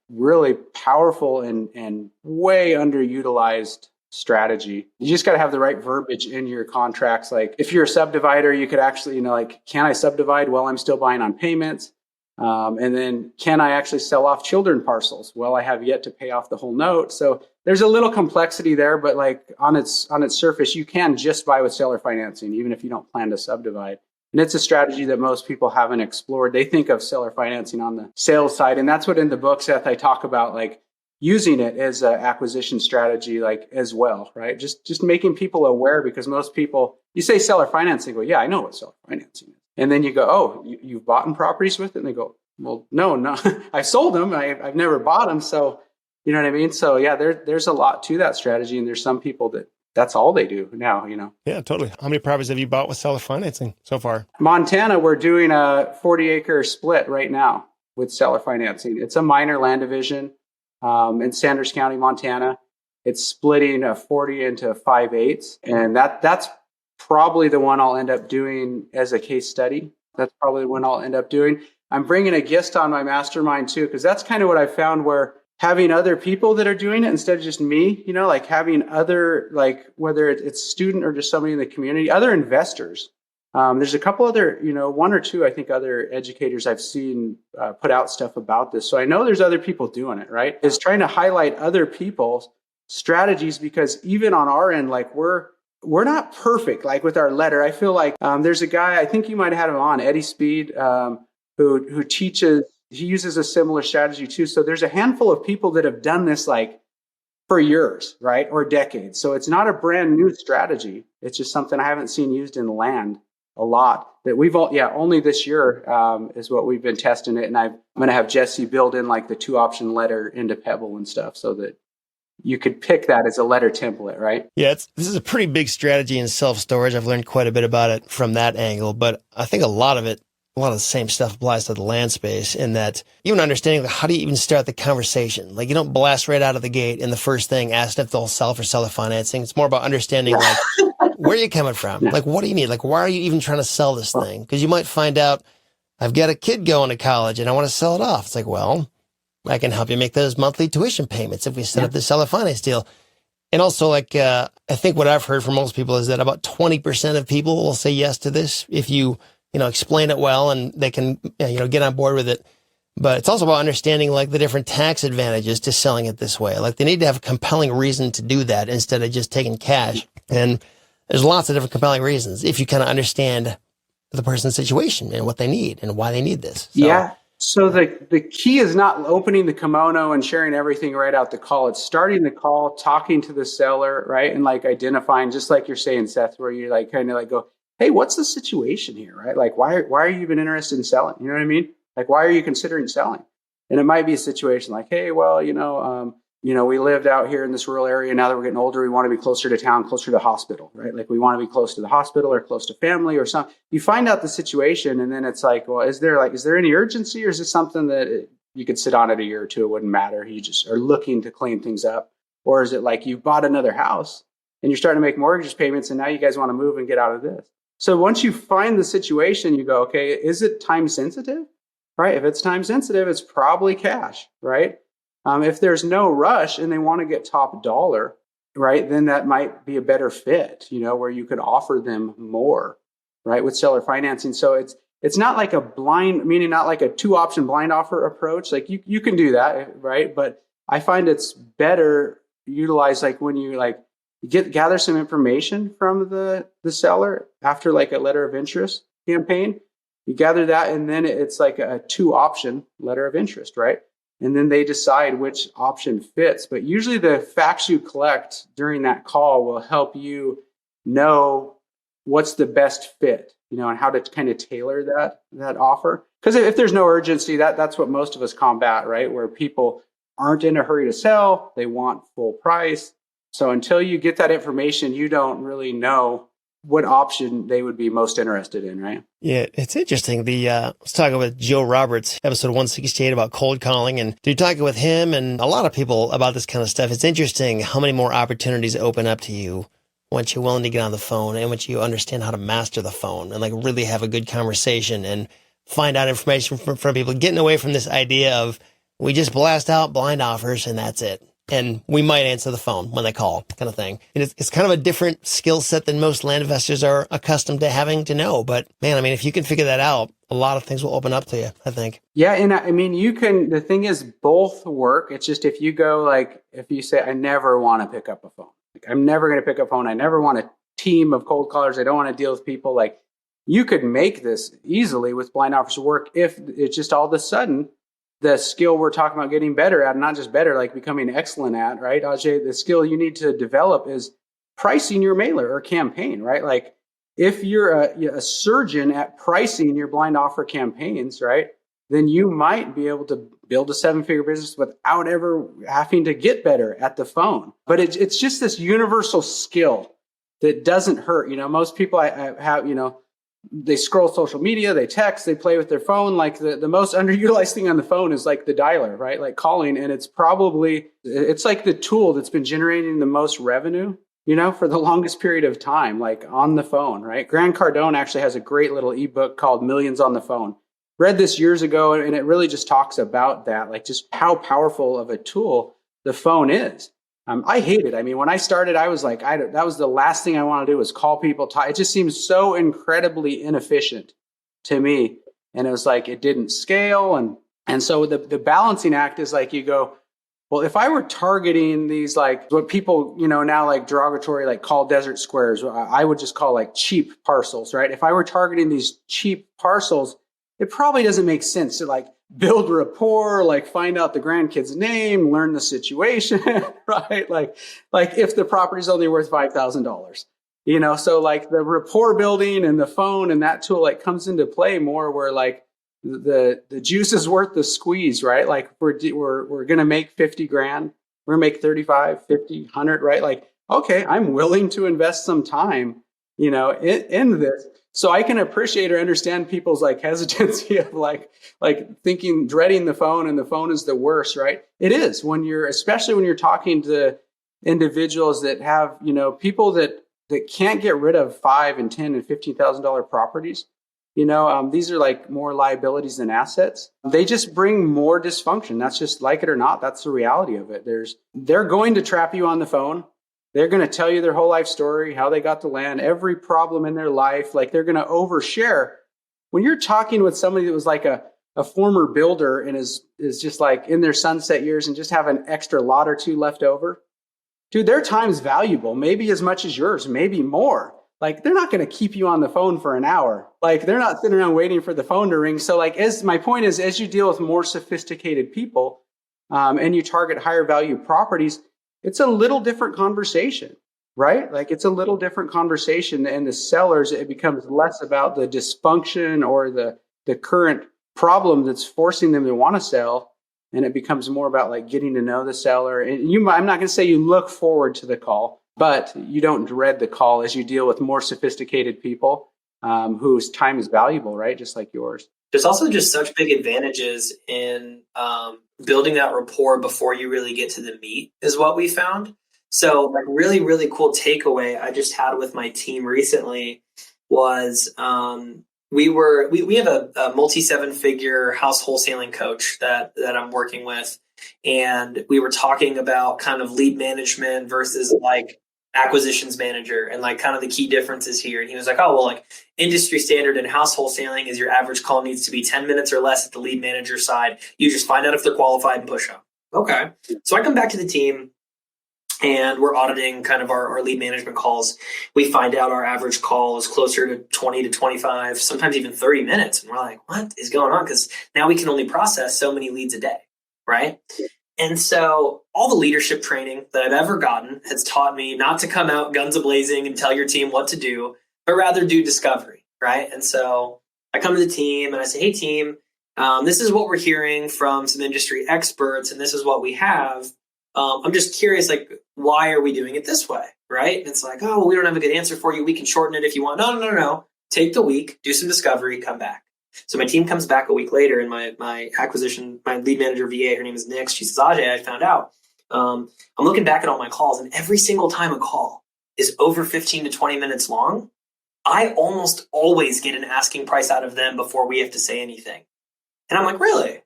really powerful and way underutilized strategy. You just got to have the right verbiage in your contracts. Like if you're a subdivider, you could actually, can I subdivide while I'm still buying on payments? And then can I actually sell off children parcels? Well, I have yet to pay off the whole note. So there's a little complexity there, but like on its surface, you can just buy with seller financing, even if you don't plan to subdivide. And it's a strategy that most people haven't explored. They think of seller financing on the sales side. And that's what in the book, Seth, I talk about, like using it as an acquisition strategy, like as well, right? Just making people aware, because most people, you say seller financing, go, yeah, I know what seller financing is. And then you go, oh, you've bought in properties with it? And they go, well, no, I sold them. I've never bought them. So, you know what I mean? So yeah, there's a lot to that strategy. And there's some people that's all they do now, Yeah, totally. How many properties have you bought with seller financing so far? Montana, we're doing a 40-acre split right now with seller financing. It's a minor land division in Sanders County, Montana. It's splitting a 40 into 5/8. And that's probably the one I'll end up doing as a case study. That's probably the one I'll end up doing. I'm bringing a guest on my mastermind too, because that's kind of what I found, where having other people that are doing it instead of just me, like having other, like whether it's student or just somebody in the community, other investors. There's a couple other, one or two, I think, other educators I've seen put out stuff about this. So I know there's other people doing it, right? Is trying to highlight other people's strategies, because even on our end, like we're not perfect. Like with our letter, I feel like there's a guy, I think you might have had him on, Eddie Speed, who teaches. He uses a similar strategy too. So there's a handful of people that have done this like for years, right? Or decades. So it's not a brand new strategy. It's just something I haven't seen used in land a lot, that we've only this year is what we've been testing it. And I'm going to have Jesse build in like the 2-option letter into Pebble and stuff, so that you could pick that as a letter template, right? Yeah, this is a pretty big strategy in self-storage. I've learned quite a bit about it from that angle, but I think a lot of the same stuff applies to the land space, in that even understanding how do you even start the conversation? Like you don't blast right out of the gate and the first thing ask if they'll sell for seller financing. It's more about understanding like where are you coming from? Like what do you need? Like why are you even trying to sell this thing? Because you might find out I've got a kid going to college and I want to sell it off. It's like, well, I can help you make those monthly tuition payments if we set up the seller finance deal. And also, like, I think what I've heard from most people is that about 20% of people will say yes to this if you explain it well and they can, get on board with it. But it's also about understanding like the different tax advantages to selling it this way. Like they need to have a compelling reason to do that instead of just taking cash. And there's lots of different compelling reasons if you kind of understand the person's situation and what they need and why they need this. So, yeah. So the key is not opening the kimono and sharing everything right out the call. It's starting the call, talking to the seller, right? And like identifying, just like you're saying, Seth, where you like kind of like go, hey, what's the situation here, right? Like, why are you even interested in selling? You know what I mean? Like, why are you considering selling? And it might be a situation like, hey, well, we lived out here in this rural area. Now that we're getting older, we want to be closer to town, closer to the hospital, right? Like we want to be close to the hospital or close to family or something. You find out the situation, and then it's like, well, is there any urgency, or is this something that you could sit on it a year or two? It wouldn't matter. You just are looking to clean things up. Or is it like you bought another house and you're starting to make mortgage payments, and now you guys want to move and get out of this? So once you find the situation, you go, okay, is it time sensitive? Right? If it's time sensitive, it's probably cash, right? If there's no rush and they want to get top dollar, right, then that might be a better fit, where you could offer them more, right, with seller financing. So it's not like a blind, meaning not like a 2-option blind offer approach. Like you can do that, right? But I find it's better utilized like when you like gather some information from the seller after like a letter of interest campaign. You gather that, and then it's like a 2-option letter of interest, right? And then they decide which option fits. But usually the facts you collect during that call will help you know what's the best fit, and how to kind of tailor that offer. Because if there's no urgency, that's what most of us combat, right? Where people aren't in a hurry to sell, they want full price. So until you get that information, you don't really know what option they would be most interested in, right? Yeah, it's interesting. I was talking with Joe Roberts, episode 168 about cold calling, and you're talking with him and a lot of people about this kind of stuff. It's interesting how many more opportunities open up to you once you're willing to get on the phone and once you understand how to master the phone and like really have a good conversation and find out information from people, getting away from this idea of we just blast out blind offers and that's it. And we might answer the phone when they call, kind of thing. And it's kind of a different skill set than most land investors are accustomed to having to know. But man, I mean, if you can figure that out, a lot of things will open up to you, I think. Yeah. And I mean, the thing is both work. It's just if you go like, if you say, I never want to pick up a phone. Like, I'm never going to pick up a phone. I never want a team of cold callers. I don't want to deal with people. Like you could make this easily with blind offers work if it's just all of a sudden the skill we're talking about getting better at, not just better, like becoming excellent at, right? Ajay, the skill you need to develop is pricing your mailer or campaign, right? Like if you're a surgeon at pricing your blind offer campaigns, right, then you might be able to build a 7-figure business without ever having to get better at the phone. But it's just this universal skill that doesn't hurt. Most people I have, they scroll social media, they text, they play with their phone. Like the most underutilized thing on the phone is like the dialer, right? Like calling. And it's like the tool that's been generating the most revenue, for the longest period of time, like on the phone, right? Grant Cardone actually has a great little ebook called Millions on the Phone. Read this years ago, and it really just talks about that, like just how powerful of a tool the phone is. I hate it. I mean, when I started, I was like, that was the last thing I want to do was call people. It just seems so incredibly inefficient to me. And it was like, it didn't scale. And so the balancing act is like, you go, well, if I were targeting these, like what people, now like derogatory, like call desert squares, I would just call like cheap parcels, right? If I were targeting these cheap parcels, it probably doesn't make sense to like build rapport, like find out the grandkid's name, learn the situation, right? Like if the property's only worth $5,000, so like the rapport building and the phone and that tool like comes into play more where like the juice is worth the squeeze, right? Like we're going to make 50 grand. We're going to make 35, 50, 100, right? Like, okay, I'm willing to invest some time, in this. So I can appreciate or understand people's like hesitancy of like thinking, dreading the phone, and the phone is the worst, right? It is especially when you're talking to individuals that have, people that can't get rid of $5,000 and $10,000 and $15,000 properties. These are like more liabilities than assets. They just bring more dysfunction. That's just, like it or not, that's the reality of it. They're going to trap you on the phone. They're going to tell you their whole life story, how they got to land, every problem in their life. Like they're going to overshare. When you're talking with somebody that was like a former builder and is just like in their sunset years and just have an extra lot or two left over, dude, their time's valuable, maybe as much as yours, maybe more. Like they're not going to keep you on the phone for an hour. Like they're not sitting around waiting for the phone to ring. So like, my point is, as you deal with more sophisticated people and you target higher value properties, it's a little different conversation, right? Like it's a little different conversation, and the sellers, it becomes less about the dysfunction or the current problem that's forcing them to want to sell, and it becomes more about like getting to know the seller. And I'm not going to say you look forward to the call, but you don't dread the call as you deal with more sophisticated people whose time is valuable, right? Just like yours. There's also just such big advantages in building that rapport before you really get to the meat is what we found. So like really, really cool takeaway I just had with my team recently was we have a multi-7-figure house wholesaling coach that I'm working with. And we were talking about kind of lead management versus like acquisitions manager and like kind of the key differences here. And he was like, oh, well, like industry standard in house wholesaling is your average call needs to be 10 minutes or less at the lead manager side. You just find out if they're qualified and push them. Okay. So I come back to the team and we're auditing kind of our lead management calls. We find out our average call is closer to 20 to 25, sometimes even 30 minutes. And we're like, what is going on? Because now we can only process so many leads a day, right? And so all the leadership training that I've ever gotten has taught me not to come out guns a-blazing and tell your team what to do, but rather do discovery, right? And so I come to the team and I say, hey, team, this is what we're hearing from some industry experts, and this is what we have. I'm just curious, like, why are we doing it this way, right? And it's like, oh, well, we don't have a good answer for you. We can shorten it if you want. No. Take the week, do some discovery, come back. So my team comes back a week later, and my lead manager VA, her name is Nix. She says, Ajay, I found out. I'm looking back at all my calls, and every single time a call is over 15 to 20 minutes long, I almost always get an asking price out of them before we have to say anything. And I'm like, really?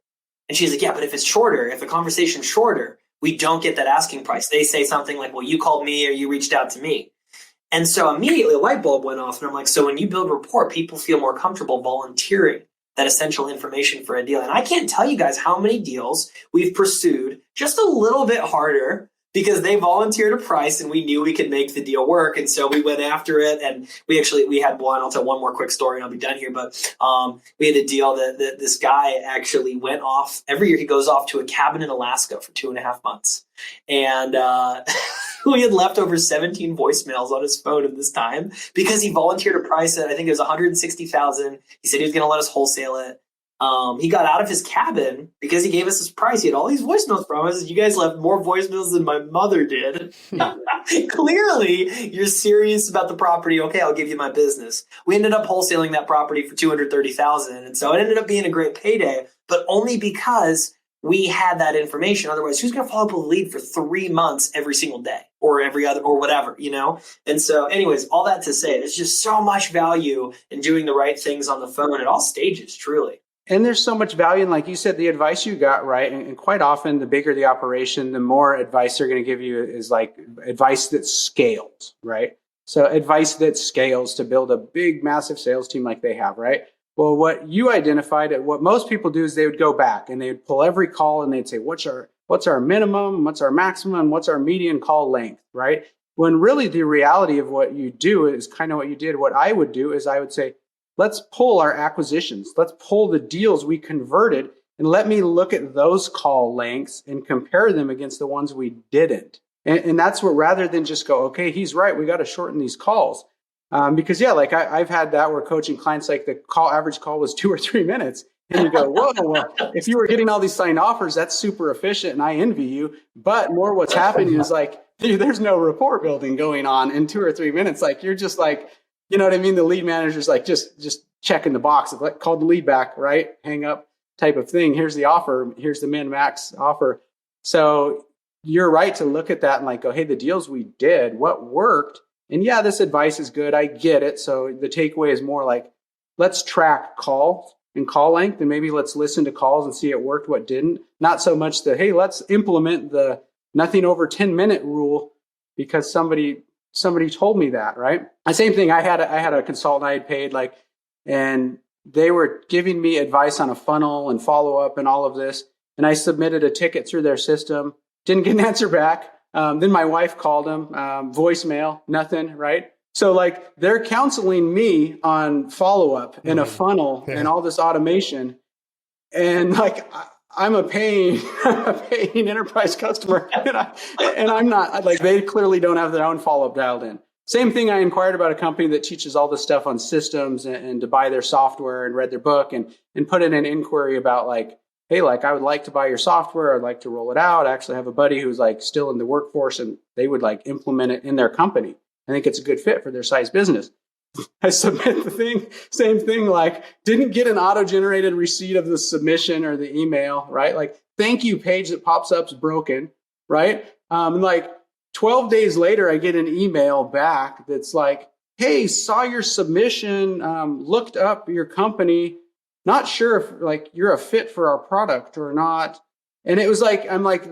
And she's like, yeah, but if it's shorter, if the conversation's shorter, we don't get that asking price. They say something like, well, you called me or you reached out to me. And so immediately a light bulb went off. And I'm like, so when you build rapport, people feel more comfortable volunteering that essential information for a deal. And I can't tell you guys how many deals we've pursued just a little bit harder because they volunteered a price and we knew we could make the deal work. And so we went after it. And we had one. I'll tell one more quick story and I'll be done here. But we had a deal that this guy actually went off. Every year he goes off to a cabin in Alaska for 2.5 months. And we had left over 17 voicemails on his phone at this time because he volunteered a price that I think it was $160,000. He said he was going to let us wholesale it. He got out of his cabin because he gave us his price. He had all these voicemails from us. You guys left more voicemails than my mother did. Clearly, you're serious about the property. Okay, I'll give you my business. We ended up wholesaling that property for $230,000. And so it ended up being a great payday, but only because we had that information. Otherwise, who's going to follow up with a lead for 3 months every single day or every other or whatever, you know? And so anyways, all that to say, there's just so much value in doing the right things on the phone at all stages, truly. And there's so much value in, like you said, the advice you got, right? And quite often, the bigger the operation, the more advice they're going to give you is like advice that scales, right? So advice that scales to build a big, massive sales team like they have, right? Well, what you identified, what most people do is they would go back and they would pull every call and they'd say, what's our minimum, what's our maximum, what's our median call length, right? When really the reality of what you do is kind of what you did. What I would do is I would say, let's pull our acquisitions. Let's pull the deals we converted and let me look at those call lengths and compare them against the ones we didn't. And that's what, rather than just go, okay, he's right, we got to shorten these calls. Because yeah, like I've had that where coaching clients, like the average call was 2 or 3 minutes. And you go, whoa, well, if you were getting all these signed offers, that's super efficient and I envy you. But more what's happening is like, there's no rapport building going on in 2 or 3 minutes. Like you're just like, you know what I mean? The lead manager's like just checking the box of like, called the lead back, right? Hang up type of thing. Here's the offer. Here's the min max offer. So you're right to look at that and like go, hey, the deals we did, what worked? And yeah, this advice is good. I get it. So the takeaway is more like, let's track calls and call length, and maybe let's listen to calls and see it worked, what didn't. Not so much the, hey, let's implement the nothing over 10-minute rule because somebody told me that, right? The same thing. I had a consultant I had paid, like, and they were giving me advice on a funnel and follow up and all of this. And I submitted a ticket through their system, didn't get an answer back. Then my wife called them, voicemail, nothing, right? So like they're counseling me on follow up and a funnel and all this automation, and like I'm a paying enterprise customer, and I'm not, like, they clearly don't have their own follow up dialed in. Same thing. I inquired about a company that teaches all this stuff on systems and to buy their software and read their book and put in an inquiry about like, hey, like I would like to buy your software. I'd like to roll it out. I actually have a buddy who's like still in the workforce and they would like implement it in their company. I think it's a good fit for their size business. I submit the thing, same thing, like didn't get an auto-generated receipt of the submission or the email, right? Like thank you page that pops up is broken, right? And like 12 days later, I get an email back that's like, hey, saw your submission, looked up your company, not sure if like you're a fit for our product or not. And it was like, I'm like,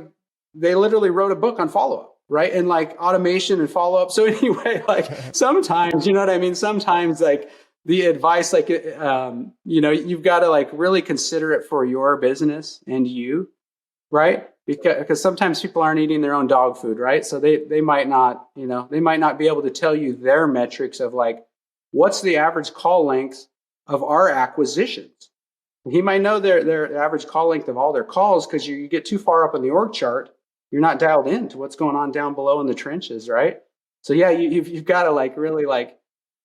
they literally wrote a book on follow-up. Right. And like automation and follow up. So anyway, like sometimes, you know what I mean? Sometimes like the advice, like, you've got to like really consider it for your business and you, right? Because sometimes people aren't eating their own dog food, right? So they might not, they might not be able to tell you their metrics of like, what's the average call length of our acquisitions? He might know their average call length of all their calls because you get too far up on the org chart. You're not dialed into what's going on down below in the trenches, right? So yeah, you've got to like really like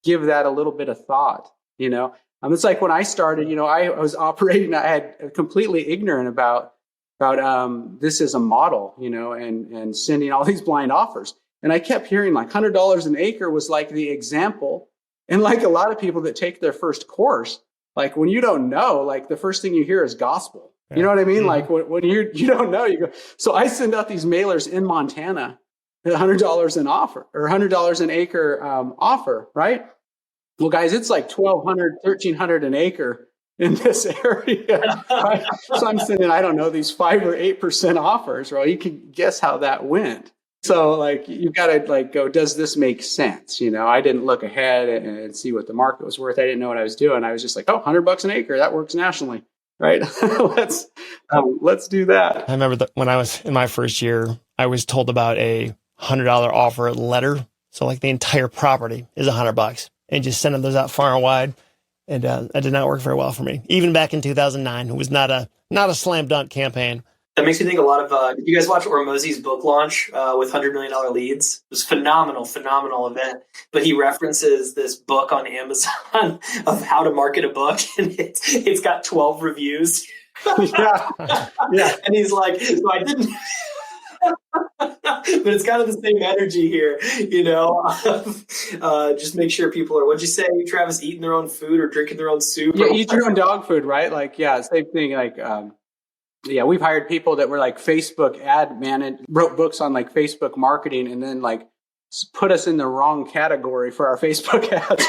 give that a little bit of thought, It's like when I started, I was operating, I had completely ignorant about this as a model, and sending all these blind offers. And I kept hearing like $100 an acre was like the example. And like a lot of people that take their first course, like when you don't know, like the first thing you hear is gospel. You know what I mean? Mm-hmm. Like when you don't know, you go. So I send out these mailers in Montana at $100 an offer or $100 an acre offer, right? Well, guys, it's like $1,200, $1,300 an acre in this area. Right? So I'm sending, I don't know, these 5 or 8% offers, right? You can guess how that went. So like you've got to like go, does this make sense? I didn't look ahead and see what the market was worth. I didn't know what I was doing. I was just like, oh, $100 an acre, that works nationally. Right. Let's do that. I remember that when I was in my first year, I was told about a $100 offer letter. So like the entire property is $100 and just sending those out far and wide. And that did not work very well for me. Even back in 2009, it was not a slam dunk campaign. That makes me think a lot of, did you guys watch Ormozzi's book launch with $100 million leads? It was phenomenal event. But he references this book on Amazon of how to market a book, and it's got 12 reviews. Yeah. And he's like, so I didn't. But it's kind of the same energy here, just make sure people are, what'd you say, Travis, eating their own food or drinking their own soup? Yeah, eat your own dog food, right? Like, yeah, same thing. Like, we've hired people that were like Facebook ad man, wrote books on like Facebook marketing, and then like put us in the wrong category for our Facebook ads.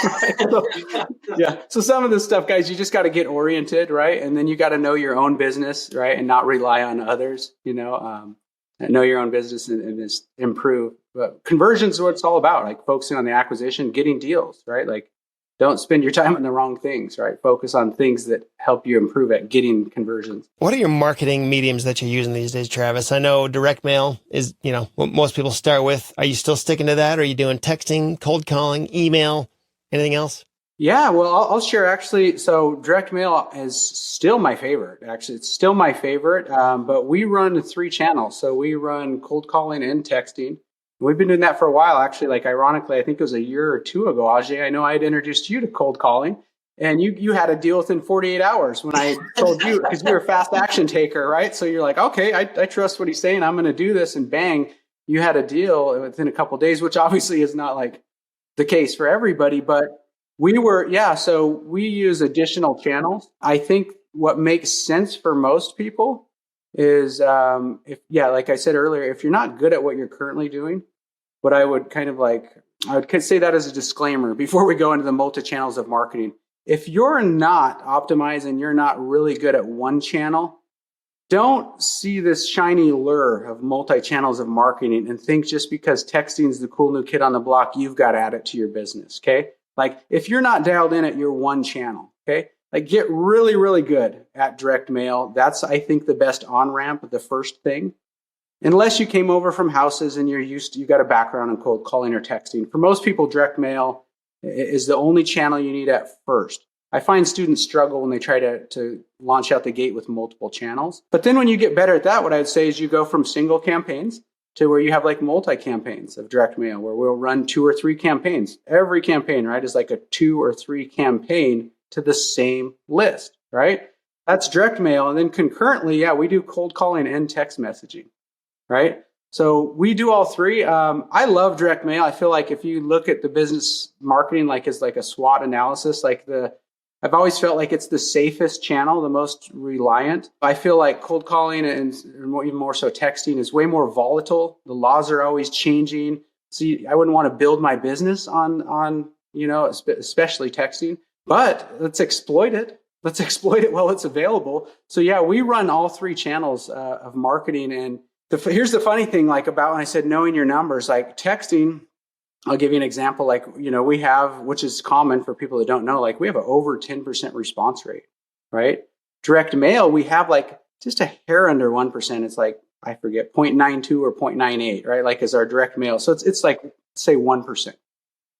Right? So some of this stuff, guys, you just got to get oriented, right? And then you got to know your own business, right? And not rely on others, know your own business and just improve. But conversions is what it's all about, like focusing on the acquisition, getting deals, right? Like don't spend your time on the wrong things, right? Focus on things that help you improve at getting conversions. What are your marketing mediums that you're using these days, Travis? I know direct mail is, what most people start with. Are you still sticking to that? Are you doing texting, cold calling, email, anything else? Yeah, well, I'll share actually. So direct mail is still my favorite. Actually, it's still my favorite. But we run 3 channels. So we run cold calling and texting. We've been doing that for a while, actually. Like, ironically, I think it was a year or 2 ago, Ajay. I know I had introduced you to cold calling, and you had a deal within 48 hours when I told you, because you're a fast action taker, right? So you're like, okay, I trust what he's saying. I'm going to do this, and bang, you had a deal within a couple of days, which obviously is not like the case for everybody, but so we use additional channels. I think what makes sense for most people is like I said earlier, if you're not good at what you're currently doing, what I would say that as a disclaimer before we go into the multi-channels of marketing. If you're not optimized and you're not really good at one channel, don't see this shiny lure of multi-channels of marketing and think just because texting is the cool new kid on the block, you've got to add it to your business. Okay. Like if you're not dialed in at your one channel, okay, like get really, really good at direct mail. That's, I think, the best on-ramp, the first thing. Unless you came over from houses and you got a background in cold calling or texting. For most people, direct mail is the only channel you need at first. I find students struggle when they try to launch out the gate with multiple channels. But then when you get better at that, what I'd say is you go from single campaigns to where you have like multi-campaigns of direct mail, where we'll run 2 or 3 campaigns. Every campaign, right, is like a 2 or 3 campaign to the same list, right? That's direct mail. And then concurrently, yeah, we do cold calling and text messaging, right? So we do all three. I love direct mail. I feel like if you look at the business marketing, like as like a SWOT analysis, I've always felt like it's the safest channel, the most reliant. I feel like cold calling and even more so texting is way more volatile. The laws are always changing. So I wouldn't want to build my business on especially texting, but let's exploit it. Let's exploit it while it's available. So yeah, we run all three channels of marketing. And here's the funny thing, like about when I said knowing your numbers, like texting, I'll give you an example. Like, we have, which is common for people that don't know, like we have an over 10% response rate, right? Direct mail, we have like just a hair under 1%. It's like, I forget, 0.92 or 0.98, right? Like is our direct mail. So it's like, say 1%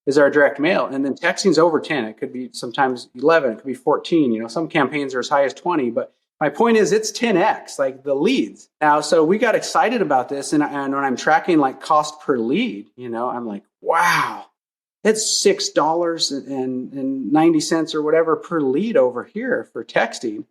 is our direct mail. And then texting's over 10. It could be sometimes 11, it could be 14. Some campaigns are as high as 20, but my point is it's 10x, like the leads. Now, so we got excited about this. And when I'm tracking like cost per lead, I'm like, wow, it's $6.90 or whatever per lead over here for texting.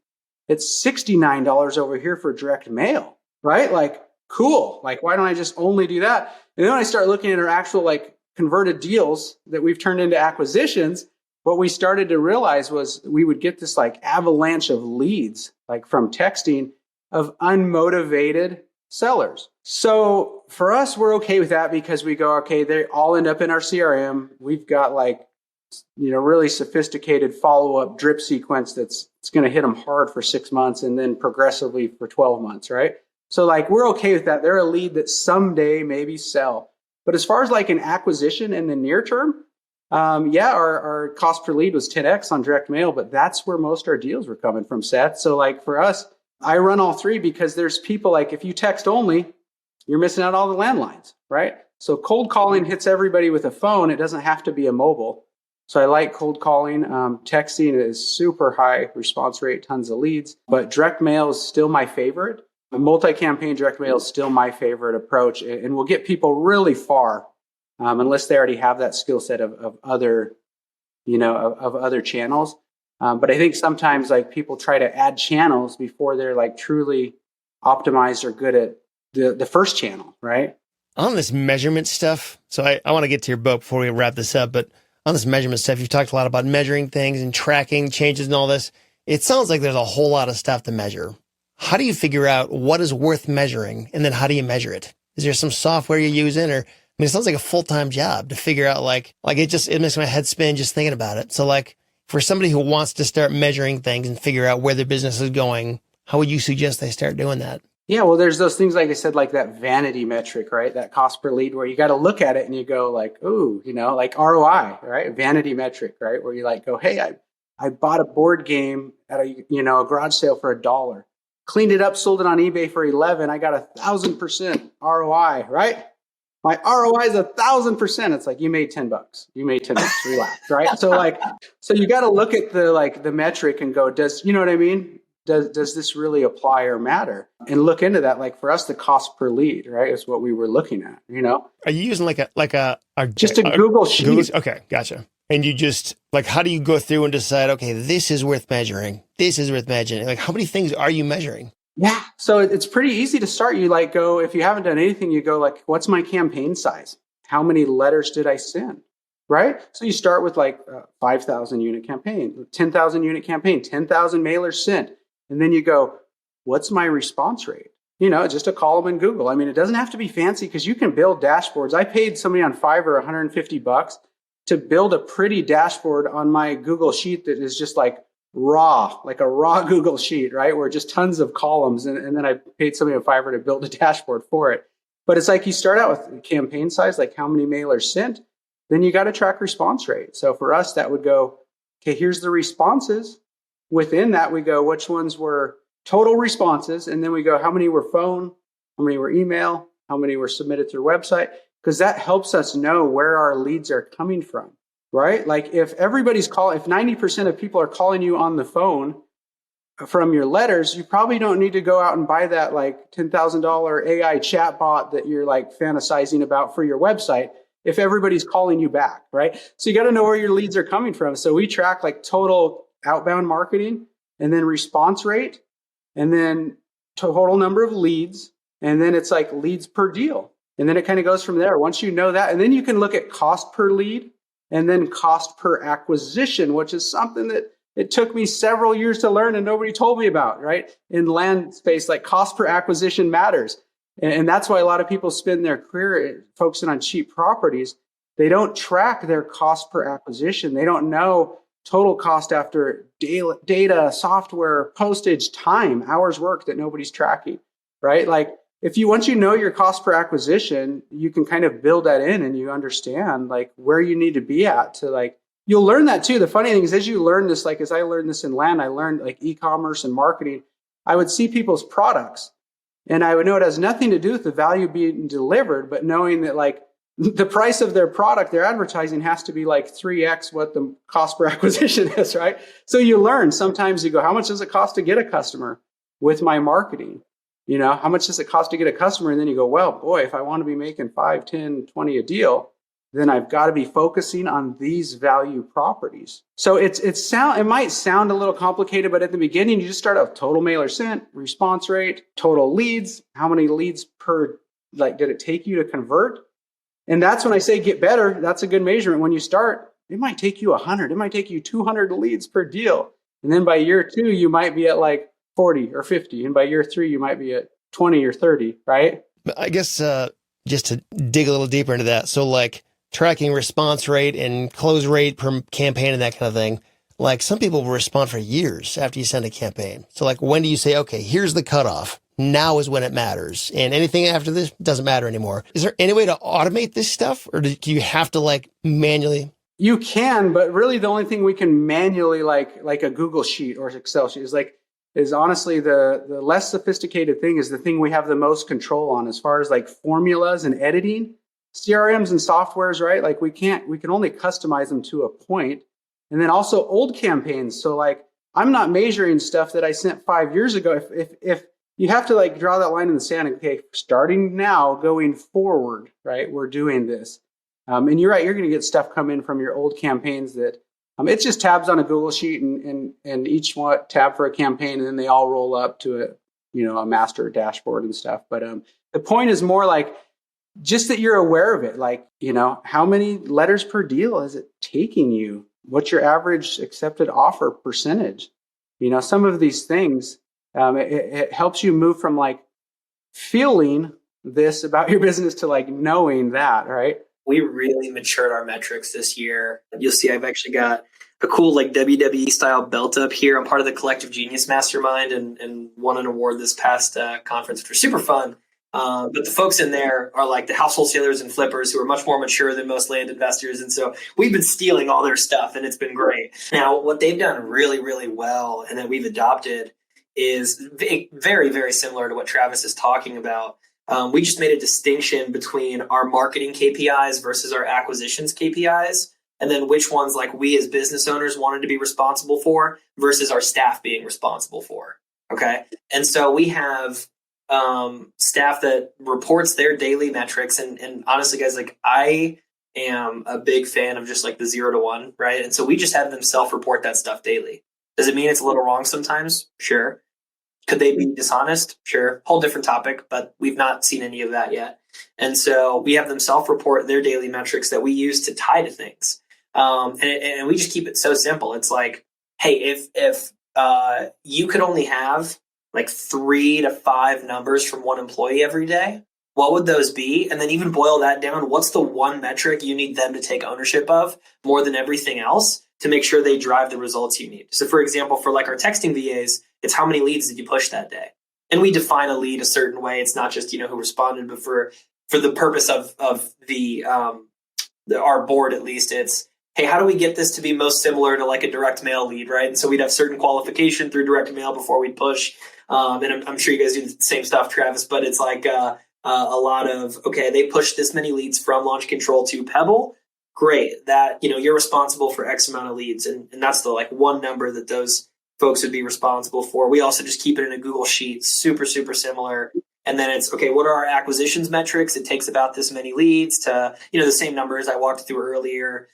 It's $69 over here for direct mail, right? Like, cool. Like, why don't I just only do that? And then when I start looking at our actual like converted deals that we've turned into acquisitions, what we started to realize was we would get this like avalanche of leads, like from texting, of unmotivated sellers. So for us, we're okay with that because we go, okay, they all end up in our CRM. We've got like, really sophisticated follow-up drip sequence it's going to hit them hard for 6 months and then progressively for 12 months, right? So like, we're okay with that. They're a lead that someday maybe sell. But as far as like an acquisition in the near term, our cost per lead was 10x on direct mail, but that's where most of our deals were coming from, Seth. So like for us, I run all three because there's people like if you text only, you're missing out all the landlines, right? So cold calling hits everybody with a phone. It doesn't have to be a mobile. So I like cold calling. Texting is super high response rate, tons of leads, but direct mail is still my favorite. Multi-campaign direct mail is still my favorite approach and will get people really far. Unless they already have that skill set of other, of other channels. But I think sometimes like people try to add channels before they're like truly optimized or good at the first channel, right? On this measurement stuff, so I want to get to your book before we wrap this up, but on this measurement stuff, you've talked a lot about measuring things and tracking changes and all this. It sounds like there's a whole lot of stuff to measure. How do you figure out what is worth measuring? And then how do you measure it? Is there some software you're using or it sounds like a full-time job to figure out like it makes my head spin just thinking about it. So like for somebody who wants to start measuring things and figure out where their business is going, how would you suggest they start doing that? Yeah, well, there's those things, like I said, like that vanity metric, right? That cost per lead where you got to look at it and you go like, ooh, like ROI, right? Vanity metric, right? Where you like go, hey, I bought a board game at a garage sale for $1, cleaned it up, sold it on eBay for 11. I got 1,000% ROI, right? My ROI is 1,000%. It's like you made $10. You made $10. Relax, right? So you got to look at the metric and go, does what I mean? Does this really apply or matter? And look into that. Like for us, the cost per lead, right, is what we were looking at. Are you using just a Google sheet? Okay, gotcha. And you just how do you go through and decide? Okay, this is worth measuring. This is worth measuring. Like how many things are you measuring? Yeah. So it's pretty easy to start. You go, if you haven't done anything, you go what's my campaign size? How many letters did I send? Right. So you start with 5,000 unit campaign, 10,000 unit campaign, 10,000 mailers sent. And then you go, what's my response rate? Just a column in Google. I mean, it doesn't have to be fancy because you can build dashboards. I paid somebody on Fiverr $150 to build a pretty dashboard on my Google sheet that is just like a raw Google sheet, right? Where just tons of columns. And then I paid somebody on Fiverr to build a dashboard for it. But it's like you start out with campaign size, like how many mailers sent, then you got to track response rate. So for us, that would go, okay, here's the responses. Within that, we go, which ones were total responses? And then we go, how many were phone? How many were email? How many were submitted through website? Because that helps us know where our leads are coming from. Right? Like if everybody's calling, if 90% of people are calling you on the phone from your letters, you probably don't need to go out and buy that $10,000 AI chatbot that you're fantasizing about for your website if everybody's calling you back, right? So you got to know where your leads are coming from. So we track total outbound marketing. and then response rate, and then total number of leads, and then it's like leads per deal. And then it kind of goes from there. Once you know that, and then you can look at cost per lead and then cost per acquisition, which is something that it took me several years to learn and nobody told me about, right? In land space, like cost per acquisition matters. And that's why a lot of people spend their career focusing on cheap properties. They don't track their cost per acquisition. They don't know total cost after data, software, postage, time, hours worked that nobody's tracking, right? Like once you know your cost per acquisition, you can kind of build that in and you understand like where you need to be at to like, you'll learn that too. The funny thing is as you learn this, like as I learned this in land, I learned like e-commerce and marketing. I would see people's products and I would know it has nothing to do with the value being delivered, but knowing that like the price of their product, their advertising has to be like 3x what the cost per acquisition is, right? So you learn. Sometimes you go, how much does it cost to get a customer with my marketing? You know, how much does it cost to get a customer? And then you go, well, boy, if I want to be making 5, 10, 20 a deal, then I've got to be focusing on these value properties. So it might sound a little complicated, but at the beginning, you just start out with total mailer sent, response rate, total leads, how many leads per, like, did it take you to convert? And that's when I say get better. That's a good measurement. When you start, it might take you 100. It might take you 200 leads per deal. And then by year 2, you might be at like 40 or 50. And by year 3, you might be at 20 or 30, right? I guess just to dig a little deeper into that. So like tracking response rate and close rate per campaign and that kind of thing. Like some people will respond for years after you send a campaign. So like when do you say, okay, here's the cutoff. Now is when it matters. And anything after this doesn't matter anymore. Is there any way to automate this stuff? Or do you have to like manually? You can, but really the only thing we can manually like a Google sheet or Excel sheet is honestly the less sophisticated thing is the thing we have the most control on as far as like formulas and editing. CRMs and softwares, right? Like we can only customize them to a point. And then also old campaigns. So like I'm not measuring stuff that I sent 5 years ago. If you have to like draw that line in the sand, okay, starting now, going forward, right? We're doing this. And you're right, you're going to get stuff come in from your old campaigns that it's just tabs on a Google sheet and each one tab for a campaign, and then they all roll up to a master dashboard and stuff. But the point is more like just that you're aware of it. Like, how many letters per deal is it taking you? What's your average accepted offer percentage? Some of these things, it helps you move from like feeling this about your business to like knowing that, right? We really matured our metrics this year. You'll see I've actually got a cool like WWE style belt up here. I'm part of the Collective Genius Mastermind and won an award this past conference, which was super fun. But the folks in there are like the house wholesalers and flippers who are much more mature than most land investors. And so we've been stealing all their stuff and it's been great. Now, what they've done really, really well and that we've adopted is very, very similar to what Travis is talking about. We just made a distinction between our marketing KPIs versus our acquisitions KPIs, and then which ones like we as business owners wanted to be responsible for versus our staff being responsible for. Okay. And so we have staff that reports their daily metrics. And honestly, guys, like I am a big fan of just like the 0 to 1, right? And so we just have them self-report that stuff daily. Does it mean it's a little wrong sometimes? Sure. Could they be dishonest? Sure. Whole different topic, but we've not seen any of that yet. And so we have them self-report their daily metrics that we use to tie to things. And we just keep it so simple. It's like, hey, if you could only have like 3 to 5 numbers from one employee every day, what would those be? And then even boil that down. What's the one metric you need them to take ownership of more than everything else to make sure they drive the results you need? So for example, for like our texting VAs, it's how many leads did you push that day? And we define a lead a certain way. It's not just, who responded, but for the purpose of our board, at least, it's, hey, how do we get this to be most similar to like a direct mail lead, right? And so we'd have certain qualification through direct mail before we'd push. And I'm sure you guys do the same stuff, Travis, but it's like a lot of, okay, they pushed this many leads from Launch Control to Pebble. Great. That, you're responsible for X amount of leads. And that's the like one number that those folks would be responsible for. We also just keep it in a Google sheet, super, super similar. And then it's, okay, what are our acquisitions metrics? It takes about this many leads to, the same numbers I walked through earlier.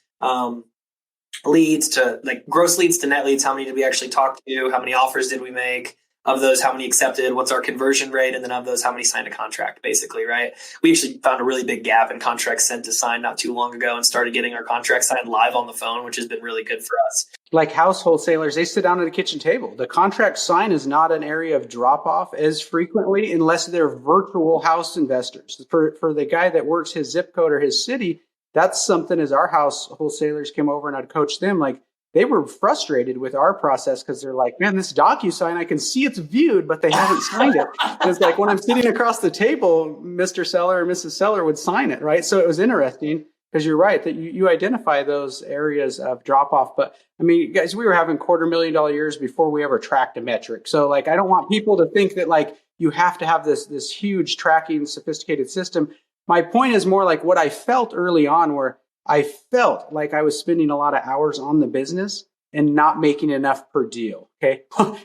leads to like gross leads to net leads. How many did we actually talk to? How many offers did we make? Of those, how many accepted? What's our conversion rate? And then of those, how many signed a contract, basically, right? We actually found a really big gap in contracts sent to sign not too long ago and started getting our contracts signed live on the phone, which has been really good for us. Like house wholesalers, they sit down at a kitchen table. The contract sign is not an area of drop off as frequently unless they're virtual house investors. For the guy that works his zip code or his city, that's something as our house wholesalers came over and I'd coach them, like they were frustrated with our process because they're like, man, this DocuSign, I can see it's viewed, but they haven't signed it. And it's like when I'm sitting across the table, Mr. Seller or Mrs. Seller would sign it, right? So it was interesting because you're right that you identify those areas of drop off. But I mean, guys, we were having $250,000 years before we ever tracked a metric. So like, I don't want people to think that like you have to have this huge tracking sophisticated system. My point is more like what I felt early on where I felt like I was spending a lot of hours on the business and not making enough per deal. Okay.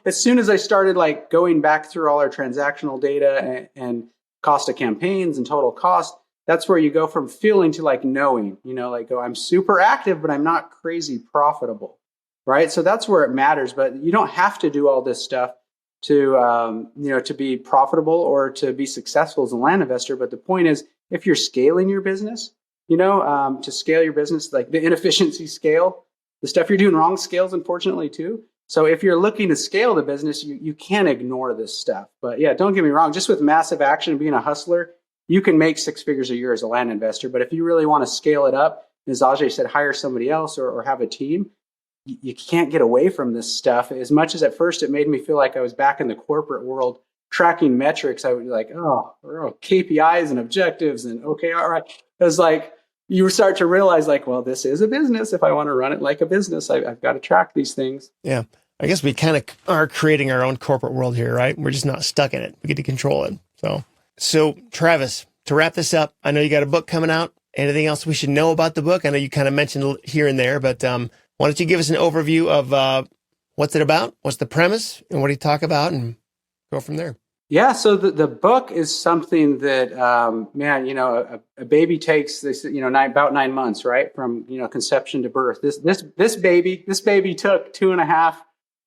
As soon as I started like going back through all our transactional data and cost of campaigns and total cost, that's where you go from feeling to like knowing, like, oh, I'm super active, but I'm not crazy profitable. Right. So that's where it matters. But you don't have to do all this stuff to, to be profitable or to be successful as a land investor. But the point is, if you're scaling your business, to scale your business, like the inefficiency scale, the stuff you're doing wrong scales, unfortunately, too. So if you're looking to scale the business, you can't ignore this stuff. But yeah, don't get me wrong. Just with massive action and being a hustler, you can make 6 figures a year as a land investor. But if you really want to scale it up, as Ajay said, hire somebody else or have a team, you can't get away from this stuff. As much as at first it made me feel like I was back in the corporate world tracking metrics, I would be like, oh, KPIs and objectives and okay, all right. It was like, you start to realize like, well, this is a business. If I want to run it like a business, I've got to track these things. Yeah. I guess we kind of are creating our own corporate world here, right? We're just not stuck in it. We get to control it. So Travis, to wrap this up, I know you got a book coming out. Anything else we should know about the book? I know you kind of mentioned here and there, but why don't you give us an overview of what's it about? What's the premise and what do you talk about and go from there? Yeah, so the book is something that, a baby takes this, about 9 months, right, from conception to birth. This baby took 2.5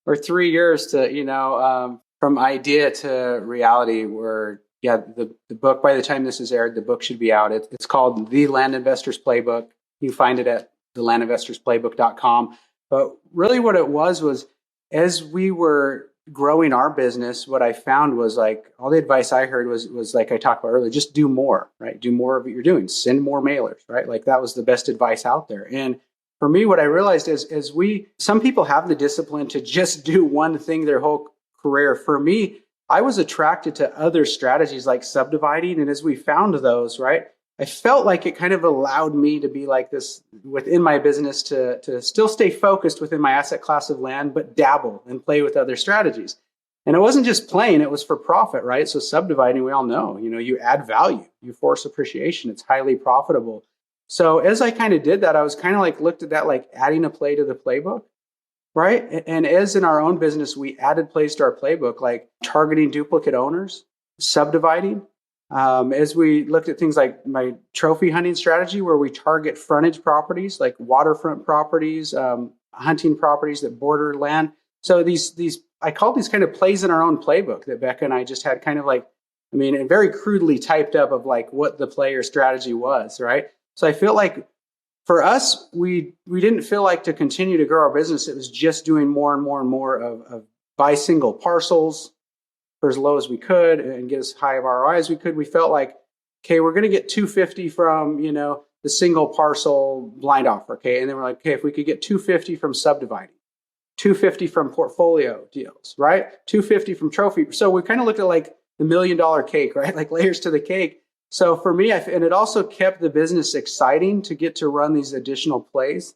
or 3 years to, from idea to reality. Where the book, by the time this is aired, the book should be out. It's called The Land Investor's Playbook. You can find it at thelandinvestorsplaybook.com. But really, what it was as we were growing our business, what I found was like all the advice I heard was like I talked about earlier, just do more, right? Do more of what you're doing, send more mailers, right? Like that was the best advice out there. And for me, what I realized is some people have the discipline to just do one thing their whole career. For me, I was attracted to other strategies like subdividing. And as we found those, right, I felt like it kind of allowed me to be like this within my business to still stay focused within my asset class of land, but dabble and play with other strategies. And it wasn't just playing, it was for profit, right? So subdividing, we all know, you add value, you force appreciation, it's highly profitable. So as I kind of did that, I was kind of like looked at that like adding a play to the playbook, right? And as in our own business, we added plays to our playbook, like targeting duplicate owners, subdividing. As we looked at things like my trophy hunting strategy, where we target frontage properties, like waterfront properties, hunting properties that border land. So these I call these kind of plays in our own playbook that Becca and I just had kind of like, and very crudely typed up of like what the player strategy was, right? So I feel like for us, we didn't feel like to continue to grow our business, it was just doing more and more and more of buy single parcels for as low as we could and get as high of ROI as we could. We felt like, okay, we're going to get 250 from, the single parcel blind offer. Okay. And then we're like, okay, if we could get 250 from subdividing, 250 from portfolio deals, right? 250 from trophy. So we kind of looked at like the $1 million cake, right? Like layers to the cake. So for me, and it also kept the business exciting to get to run these additional plays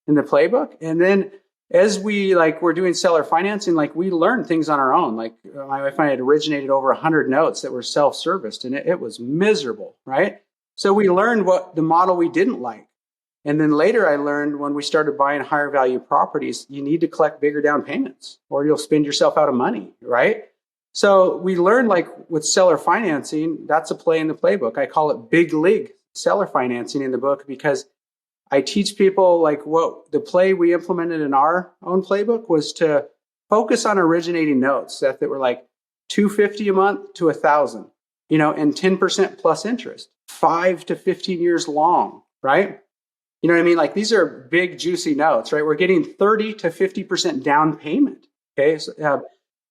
in the playbook. And then as we're doing seller financing, like we learned things on our own. Like my wife and I had originated over 100 notes that were self-serviced, and it was miserable, right? So we learned what the model we didn't like. And then later I learned when we started buying higher value properties, you need to collect bigger down payments or you'll spend yourself out of money, right? So we learned like with seller financing, that's a play in the playbook. I call it big league seller financing in the book because I teach people like what the play we implemented in our own playbook was to focus on originating notes that were like $250 a month to $1,000, and 10% plus interest, 5 to 15 years long, right? You know what I mean? Like these are big, juicy notes, right? We're getting 30 to 50% down payment. Okay.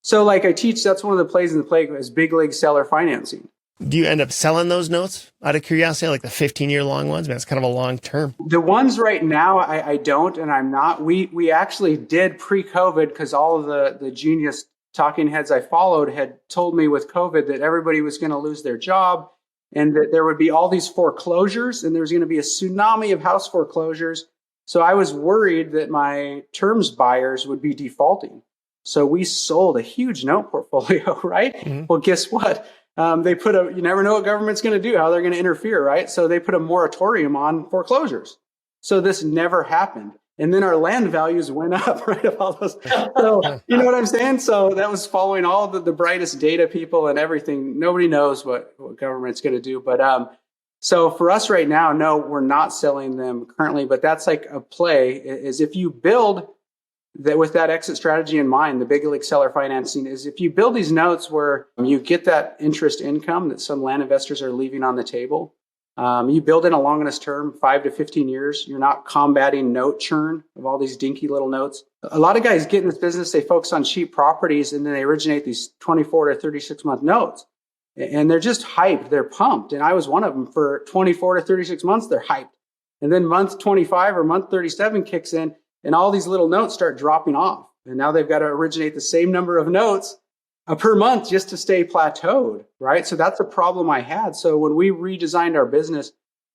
So like I teach, that's one of the plays in the play is big league seller financing. Do you end up selling those notes out of curiosity, like the 15-year long ones? Man, it's kind of a long term. The ones right now, I don't, and I'm not. We actually did pre-COVID because all of the genius talking heads I followed had told me with COVID that everybody was going to lose their job and that there would be all these foreclosures and there was going to be a tsunami of house foreclosures. So I was worried that my terms buyers would be defaulting. So we sold a huge note portfolio, right? Mm-hmm. Well, guess what? They put you never know what government's going to do, how they're going to interfere, right? So they put a moratorium on foreclosures. So this never happened. And then our land values went up, right? Of all those. So, you know what I'm saying? So that was following all the brightest data people and everything. Nobody knows what government's going to do. But so for us right now, no, we're not selling them currently. But that's like a play is if you build that with that exit strategy in mind, the big league seller financing is if you build these notes where you get that interest income that some land investors are leaving on the table, you build in a longest term, 5 to 15 years. You're not combating note churn of all these dinky little notes. A lot of guys get in this business, they focus on cheap properties, and then they originate these 24 to 36 month notes. And they're just hyped. They're pumped. And I was one of them for 24 to 36 months. They're hyped. And then month 25 or month 37 kicks in, and all these little notes start dropping off. And now they've got to originate the same number of notes per month just to stay plateaued, right? So that's a problem I had. So when we redesigned our business,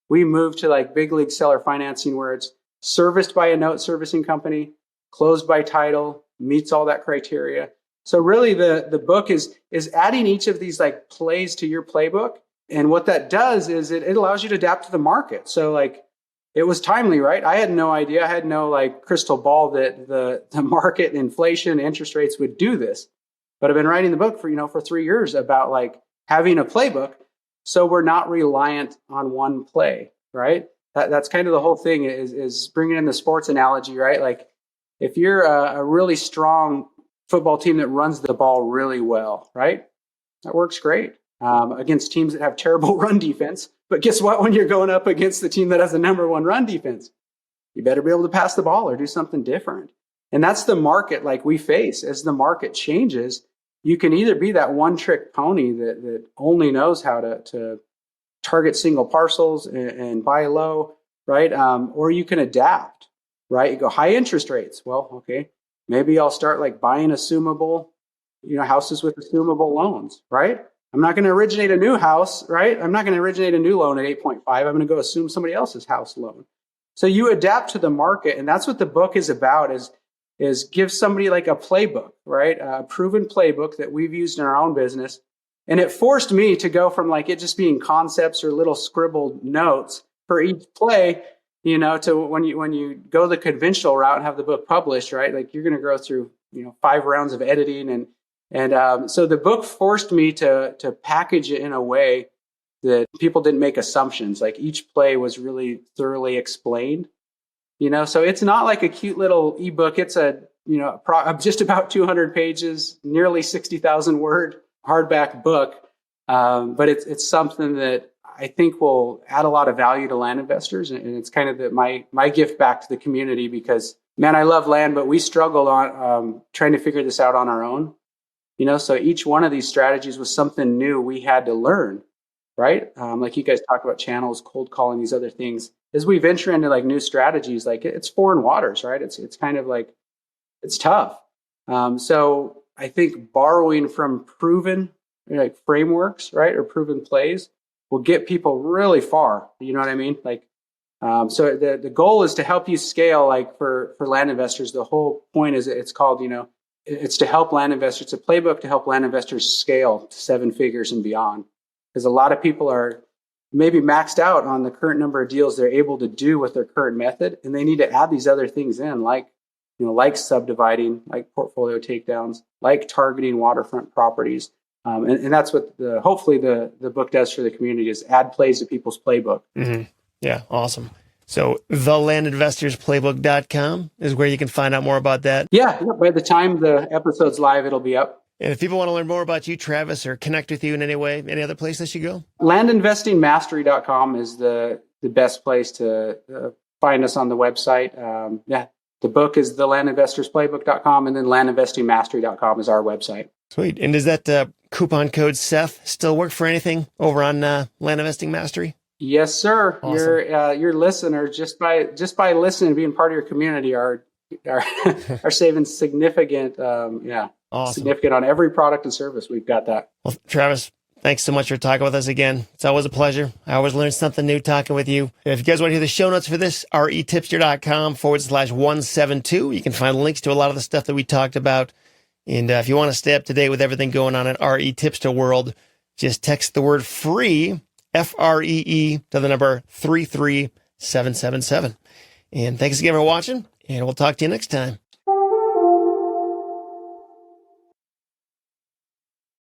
we moved to like big league seller financing where it's serviced by a note servicing company, closed by title, meets all that criteria. So really the book is adding each of these like plays to your playbook. And what that does is it allows you to adapt to the market. So like it was timely, right? I had no idea. I had no like crystal ball that the market, inflation, interest rates would do this. But I've been writing the book for 3 years about like having a playbook. So we're not reliant on one play, right? That's kind of the whole thing is bringing in the sports analogy, right? Like if you're a really strong football team that runs the ball really well, right? That works great against teams that have terrible run defense. But guess what? When you're going up against the team that has the number one run defense, you better be able to pass the ball or do something different. And that's the market like we face. As the market changes, you can either be that one trick pony that only knows how to target single parcels and buy low, right? Or you can adapt, right? You go high interest rates. Well, okay, maybe I'll start like buying assumable, houses with assumable loans, right? I'm not going to originate a new house, right? I'm not going to originate a new loan at 8.5. I'm going to go assume somebody else's house loan. So you adapt to the market. And that's what the book is about is give somebody like a playbook, right? A proven playbook that we've used in our own business. And it forced me to go from like it just being concepts or little scribbled notes for each play, to when you go the conventional route and have the book published, right? Like you're going to go through, 5 rounds of editing. And so the book forced me to package it in a way that people didn't make assumptions. Like each play was really thoroughly explained. So it's not like a cute little ebook. It's just about 200 pages, nearly 60,000 word hardback book. But it's something that I think will add a lot of value to land investors. And it's kind of my gift back to the community because, man, I love land, but we struggled on trying to figure this out on our own. So each one of these strategies was something new we had to learn, right? Like you guys talk about channels, cold calling, these other things. As we venture into like new strategies, like it's foreign waters, right? It's kind of like, it's tough. So I think borrowing from proven like frameworks, right? Or proven plays will get people really far. You know what I mean? Like, so the goal is to help you scale, like for land investors. The whole point is it's called, it's to help land investors. It's a playbook to help land investors scale to 7 figures and beyond. Because a lot of people are maybe maxed out on the current number of deals they're able to do with their current method. And they need to add these other things in, like subdividing, like portfolio takedowns, like targeting waterfront properties. And that's what hopefully the book does for the community is add plays to people's playbook. Mm-hmm. Yeah. Awesome. So thelandinvestorsplaybook.com is where you can find out more about that. Yeah, by the time the episode's live, it'll be up. And if people want to learn more about you, Travis, or connect with you in any way, any other place they should go? Landinvestingmastery.com is the best place to find us on the website. The book is thelandinvestorsplaybook.com, and then landinvestingmastery.com is our website. Sweet. And does that coupon code Seth still work for anything over on Land Investing Mastery? Yes, sir. Awesome. Your listeners, just by listening and being part of your community, are saving significant. Awesome. Significant on every product and service. We've got that. Well, Travis, thanks so much for talking with us again. It's always a pleasure. I always learn something new talking with you. And if you guys want to hear the show notes for this, REtipster.com/172. You can find links to a lot of the stuff that we talked about. And if you want to stay up to date with everything going on in REtipster world, just text the word free, FREE, to the number 33777. And thanks again for watching, and we'll talk to you next time.